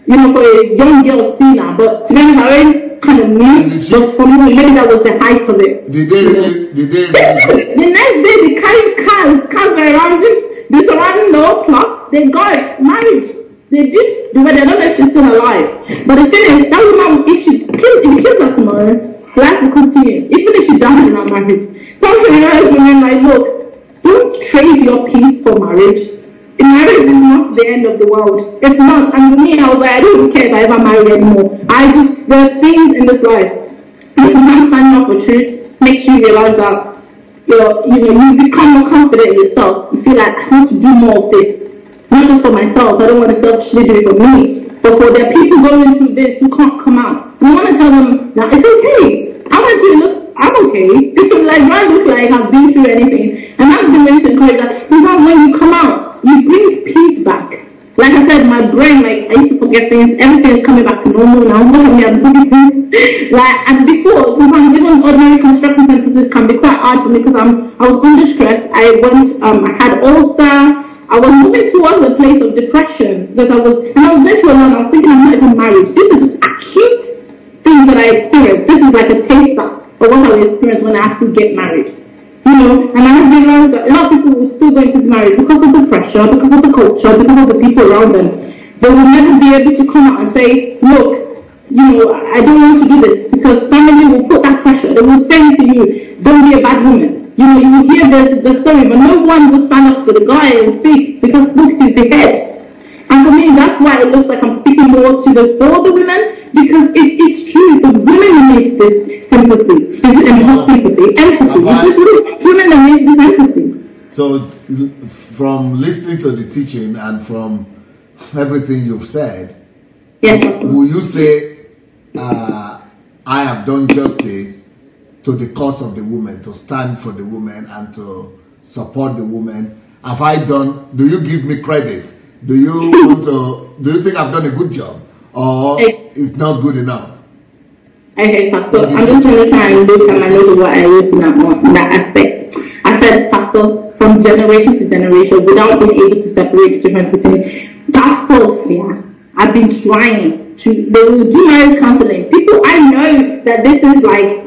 you know, for a young girl seeing that. But to be honest, I always kind of knew, but for me, maybe that was the height of it. Did they The next day, they carried cars were around it, they surrounding the whole plot, they got married. They did the wedding. I don't know if she's still alive. But the thing is, that woman, if he kills her tomorrow, life will continue, even if she dies in her marriage. Sometimes women like, look, don't trade your peace for marriage. Marriage is not the end of the world. It's not. And for me, I was like, I don't even care if I ever marry anymore. There are things in this life. And sometimes standing up for truth makes you realize that you become more confident in yourself. You feel like, I want to do more of this. Not just for myself. I don't want to selfishly do it for me. But for the people going through this who can't come out. And I want to tell them that it's okay. I want you to look, I'm okay. Like, do I look like I've been through anything? And that's the way to encourage that. Sometimes when you come out, you bring peace back. Like I said, my brain, like, I used to forget things. Everything is coming back to normal now. Look at me, I'm doing things. And before, sometimes even ordinary construction sentences can be quite hard for me because I was under stress. I had ulcer. I was moving towards a place of depression because I was there to alone. I was thinking I'm not even married. These are just acute things that I experienced. This is like a taster of what I will experience when I actually get married. You know, and I realized that a lot of people would still go into this marriage because of the pressure, because of the culture, because of the people around them. They will never be able to come out and say, look, you know, I don't want to do this, because family will put that pressure. They will say to you, don't be a bad woman. You know, you will hear the story, but no one will stand up to the guy and speak because look, he's the head. And for me, that's why it looks like I'm speaking more for the women, because it's true. It's the women who needs this sympathy. Not sympathy, empathy. It's women that needs this empathy. So, from listening to the teaching and from everything you've said, yes, will you say I have done justice to the cause of the woman, to stand for the woman and to support the woman? Have I done? Do you give me credit? Do you think I've done a good job, or it's not good enough? Okay, Pastor, I'm just going to try and look at my notes of what I wrote in that aspect. I said, Pastor, from generation to generation, without being able to separate the difference between pastors, yeah, I've been trying to. They will do marriage counseling. People, I know that this is like,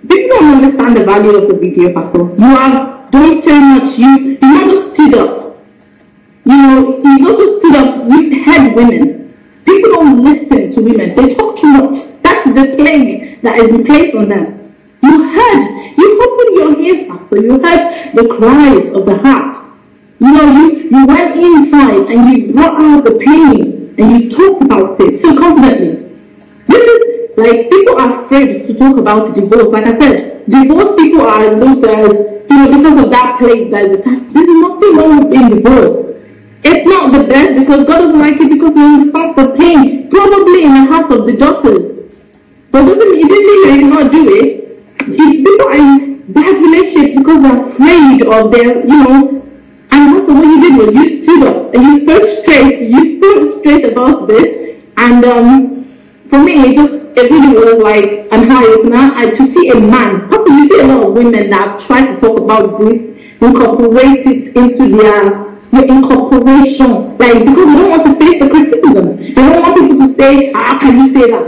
people don't understand the value of the video, Pastor. You have done so much. You not just stood up. You know, you've also stood up. We've heard women. People don't listen to women. They talk too much. That's the plague that has been placed on them. You opened your ears, Pastor. You heard the cries of the heart. You know, you went inside and you brought out the pain and you talked about it so confidently. This is like, people are afraid to talk about divorce. Like I said, divorced people are looked as, you know, because of that plague that is attacked. There's nothing wrong with being divorced. It's not the best because God doesn't like it, because He understands the pain, probably in the hearts of the daughters. But it didn't mean they did not do it. People are in bad relationships because they're afraid of their, you know. And also what you did was you stood up and you spoke straight. You spoke straight about this. And for me, it really was like an eye opener. And to see a man, possibly you see a lot of women that have tried to talk about this, incorporate it into their incorporation, like, because they don't want to face the criticism. They don't want people to say, how can you say that?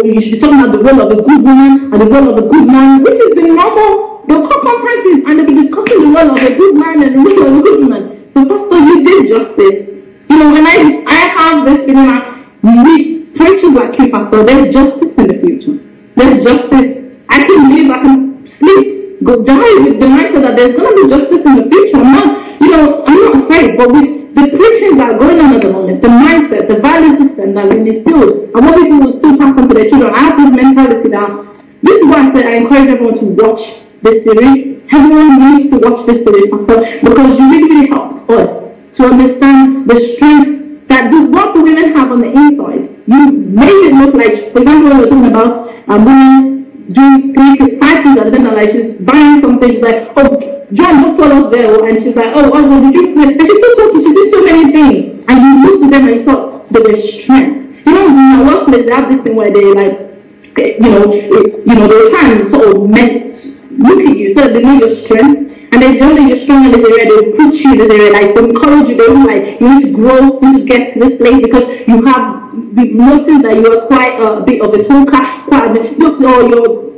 You should be talking about the role of a good woman and the role of a good man, which is the normal. They'll call conferences and they'll be discussing the role of a good man and the role of a good woman. But Pastor, you did justice. And I have this feeling that preachers like you, Pastor, there's justice in the future. There's justice. I can live, I can sleep, go die with the mindset that there's going to be justice in the future. I'm not afraid, but with the preachings that are going on at the moment, the mindset, the value system that's been distilled, and what people will still pass on to their children, I have this mentality that, this is why I said I encourage everyone to watch this series. Everyone needs to watch this series, Pastor, because you really, really helped us to understand the strength that what the women have on the inside. You made it look like, for example, when we were talking about women doing 5 things at the same time, like she's buying something, she's like, oh, John, don't fall off there, and she's like, oh, Oswald, did you play? And she's still talking, she did so many things, and you looked at them and you saw there were strengths. In our workplace, they have this thing where they like, they were trying to sort of look at you so that they know your strengths. And they know that you're strong in this area, they'll push you in this area, like they'll encourage you, they'll be like, you need to grow, you need to get to this place because we've noticed that you are quite a bit of a talker,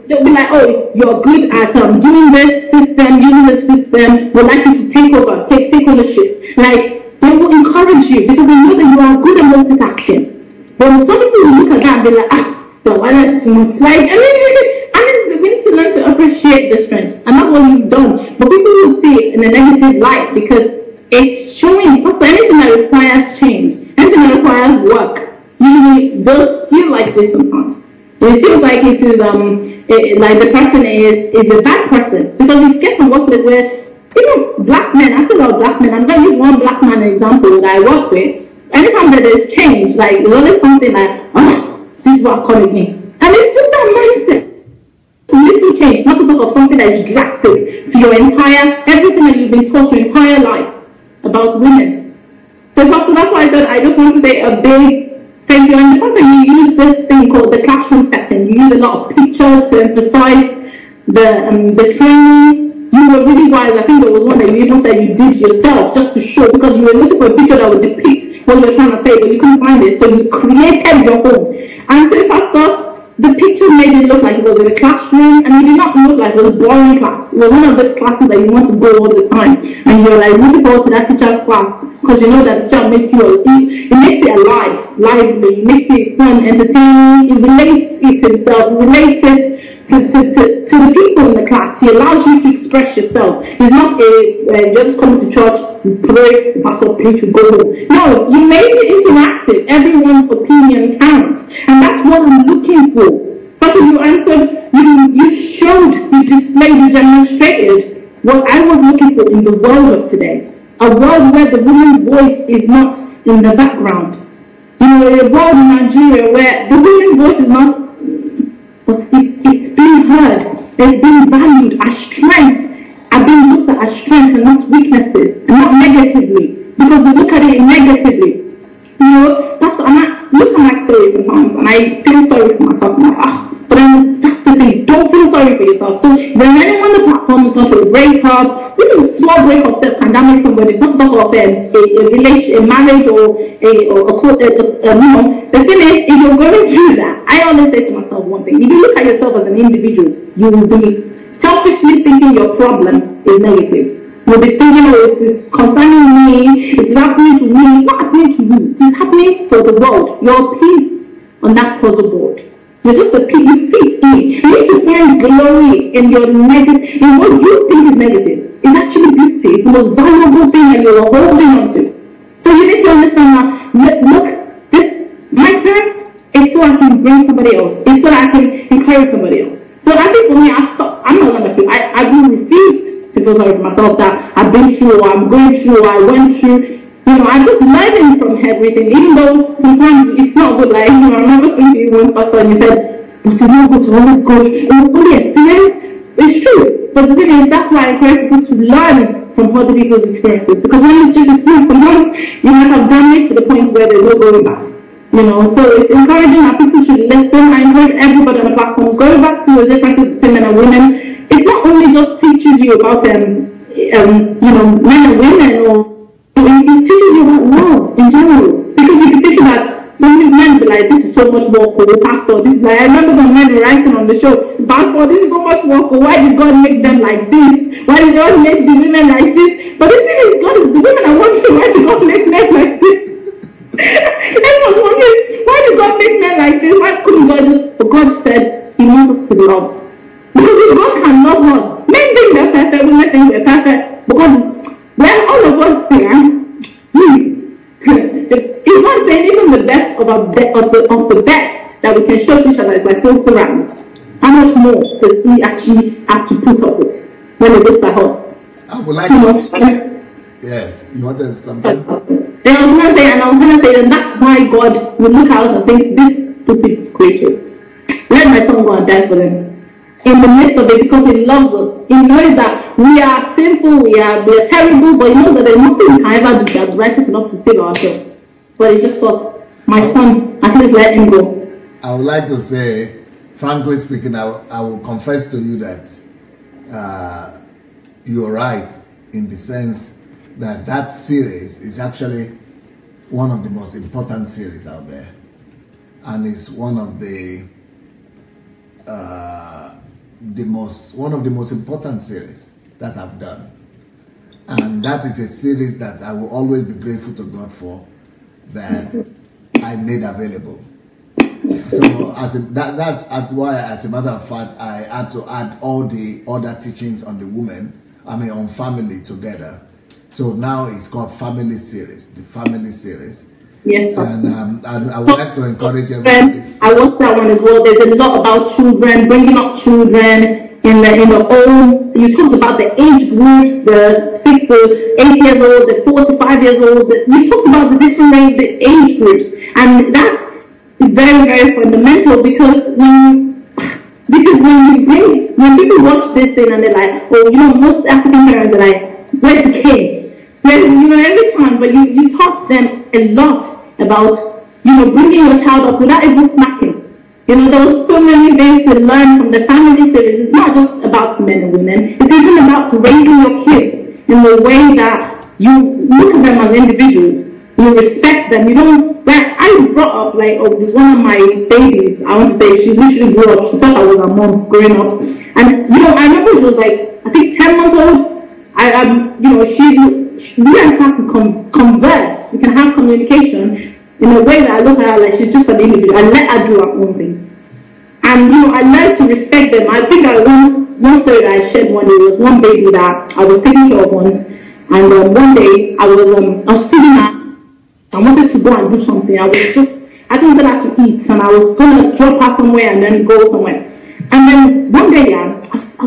they'll be like, oh, you're good at doing this system, using this system, we'd like you to take over, take ownership. Like, they will encourage you because they know that you are good at multitasking. But some people will look at that and be like, why that's too much? Like, we need to learn to appreciate the strength, and that's what we've done. But people would see it in a negative light because it's showing, Pastor, anything that requires change, anything that requires work, usually does feel like this sometimes. It feels like it is like the person is a bad person, because you get to a workplace where even black men, I say about black men, I'm going to use one black man example that I work with. Anytime that there's change, like there's always something like, oh, this is what I call again, and it's just that mindset. Little change, not to talk of something that is drastic to your everything that you've been taught your entire life about women. So, Pastor, that's why I said I just want to say a big thank you. And the fact that you use this thing called the classroom setting, you use a lot of pictures to emphasize the training. You were really wise. I think there was one that you even said you did yourself just to show, because you were looking for a picture that would depict what you were trying to say, but you couldn't find it. So you created your own. And so, Pastor, the pictures made it look like it was in a classroom, and it did not look like it was a boring class. It was one of those classes that you want to go all the time, and you're like looking forward to that teacher's class because you know that the teacher makes it makes it alive, lively, it makes it fun, entertaining. It relates it himself, it relates it to the people in the class. He allows you to express yourself. It's not you're just coming to church, you pray, the pastor preach, you go home. No, you made it interactive. Everyone's opinion counts, and that's what I'm looking for. Pastor, you answered, you showed, you displayed, you demonstrated what I was looking for in the world of today. A world where the woman's voice is not in the background. A world in Nigeria where the woman's voice is not, but it's being heard, it's being valued as strengths, are being looked at as strengths and not weaknesses, and not negatively, because we look at it negatively. I look at my story sometimes and I feel sorry for myself. I'm like, but then that's the thing, don't feel sorry for yourself. So when anyone on the platform is going to break up, even a small break up self can damage somebody, not to talk of a relation, a marriage, or the thing is, if you're going through that, I always say to myself one thing: if you look at yourself as an individual, you will be selfishly thinking your problem is negative. You'll be thinking, oh, it is concerning me, it's happening to me. It's not happening to you, it is happening for the world. You're a piece on that puzzle board. You're just a piece, you fit in. You need to find glory in your negative, in what you think is negative. It's actually beauty. It's the most valuable thing that you're holding on to. So you need to understand that, look, my experience, it's so I can bring somebody else. It's so I can encourage somebody else. So I think for me, I've stopped. I'm not gonna feel. I will refuse to feel sorry for myself that I've been through, or I'm going through, or I went through. I'm just learning from everything, even though sometimes it's not good. Like, I remember speaking to you once, Pastor, and you said, but it's not good to always go through. Only experience. It's true. But the thing is, that's why I encourage people to learn from other people's experiences. Because when it's just experience, sometimes you might have done it to the point where there's no going back. You know, so it's encouraging that people should listen. I encourage everybody on the platform, go back to the differences between men and women. It not only just teaches you about men and women, or it teaches you about love in general. Because you can think that some men be like, this is so much more cool, pastor. This is like, I remember when men were writing on the show, pastor, this is so much more cool. Why did God make them like this? Why did God make the women like this? But the thing is, God is the women are wondering, why did God make men like this? Everyone's wondering, why did God make men like this? Why couldn't God just? But God said He wants us to love. Because if God can love us, men think they're perfect, women think we're perfect. But God, when all of us say, if God saying even the best of the best that we can show to each other is like filthy rags, how much more does He actually have to put up with when it looks at us? I would like to. Yes, you wanted something? And I was gonna say that that's why God will look at us and think, these stupid creatures, let my son go and die for them. In the midst of it, because He loves us. He knows that we are sinful, we are terrible, but He knows that there's nothing we can ever do that's righteous enough to save ourselves. But He just thought, my son, at least let him go. I would like to say, frankly speaking, I will confess to you that you're right in the sense that series is actually one of the most important series out there, and it's one of the most important series that I've done, and that is a series that I will always be grateful to God for, that I made available. So that's why, as a matter of fact, I had to add all the other teachings on the women, on family together. So now it's called Family Series, the Family Series. Yes, and I would like to encourage everybody. I watched that one as well. There's a lot about children, bringing up children in the home. You talked about the age groups, the 6 to 8 years old, the 4 to 5 years old. You talked about the different the age groups, and that's very, very fundamental because when people watch this thing and they're like, most African parents are like, where's the king? Every time, but you taught them a lot about, bringing your child up without even smacking. There was so many things to learn from the family series. It's not just about men and women. It's even about raising your kids in the way that you look at them as individuals. You respect them. You don't, I brought up, this one of my babies, I want to say, she literally grew up. She thought I was her mom growing up. And, I remember she was I think 10 months old. We and her can converse. We can have communication in a way that I look at her like she's just an individual. I let her do her own thing. And, I learned to respect them. I think one story that I shared one day was one baby that I was taking care of once. And one day I was feeding her. I wanted to go and do something. I just wanted her to eat. And I was going to drop her somewhere and then go somewhere. And then one day, I was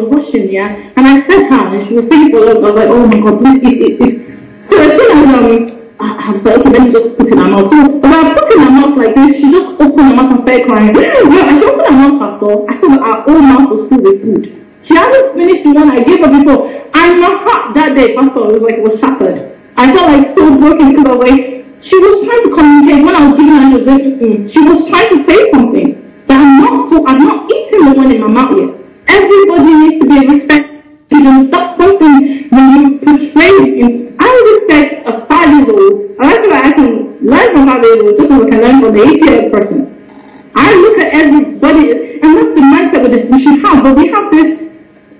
washing, and I fed her, and she was taking for long. I was like, oh my God, please eat. So as soon as I was like, okay, let me just put in her mouth. So when I put in her mouth like this, she just opened her mouth and started crying. As she opened her mouth, Pastor, I saw that her whole mouth was full with food. She hadn't finished the one I gave her before. And my heart that day, Pastor, it was shattered. I felt so broken because I was like, she was trying to communicate. When I was giving her, she was like, she was trying to say something. That I'm not eating the one in my mouth yet. Everybody needs to be respected. That's something when you portray. I respect a 5-year-old. I feel like I can learn from 5-year-old just as I can learn from the 80-year-old person. I look at everybody, and that's the mindset we should have. But we have this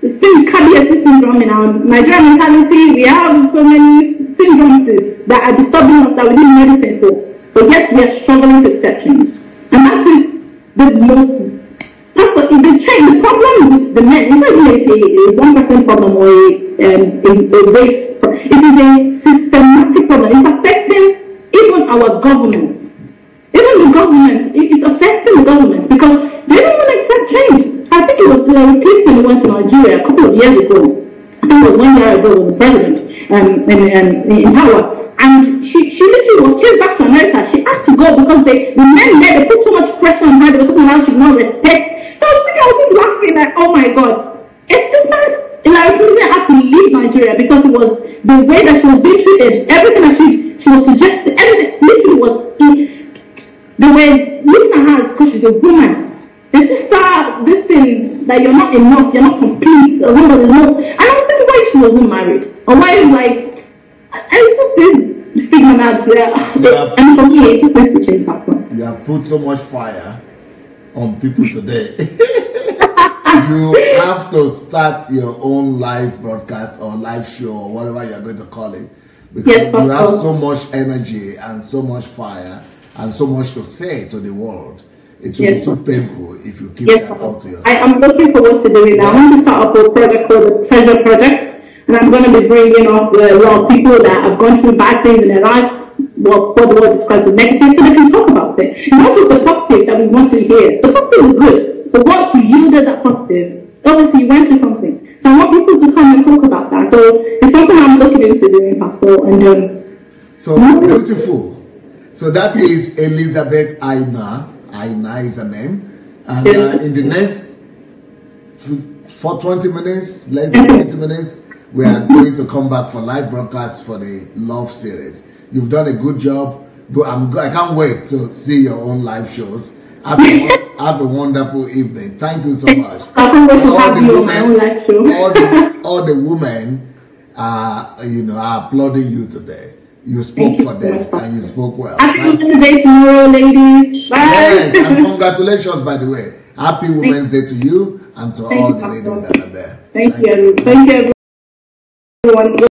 KBS syndrome in our Nigerian mentality. We have so many syndromes that are disturbing us that we need medicine for. But yet we are struggling to accept change. And that is the most, Pastor, the problem with the men, it's not even a 1% problem or a race problem. It is a systematic problem. It's affecting even our governments. Even the government, it's affecting the government because they don't want to accept change. I think it was Hillary Clinton who went to Nigeria a couple of years ago. I think it was 1 year ago, was the president in power. And she literally was chased back to America. She had to go because the men there, they put so much pressure on her. They were talking about how she did not respect. I was just laughing like, oh my God, it's this bad. Hillary Clinton had to leave Nigeria because it was the way that she was being treated. Everything that she was suggesting, everything literally was they were looking at her because she's a woman. They just start this thing that you're not enough, you're not complete, as long as you know. And I was thinking why she wasn't married, or why, like, it's just this stigma that's there. And for me, it just needs to change, Pastor. You have put so much fire on people today. You have to start your own live broadcast or live show or whatever you're going to call it, because yes, you have so much energy and so much fire and so much to say to the world. It will be too painful if you keep that all to yourself. I am looking forward to doing that. I want to start up a project called the Treasure Project, and I'm going to be bringing up a lot of people that have gone through bad things in their lives, what the world describes as negative, so they can talk about it. It's not just the positive that we want to hear. The positive is good, but what you yielded that positive, obviously you went through something. So I want people to come and talk about that. So it's something I'm looking into doing, Pastor. And so beautiful. So that is Elizabeth Aina. Aina is her name. And in the next for 20 minutes, less than 20 minutes, we are going to come back for live broadcast for the Love series. You've done a good job. I can't wait to see your own live shows. Have a wonderful evening. Thank you so much. I can't wait to have you on my own live show. all the women are applauding you today. You spoke for them and you spoke well. Happy Women's Day tomorrow, ladies. Bye. Yes, and congratulations, by the way. Happy Women's Day to you and to all the ladies that are there. Thank you, everyone.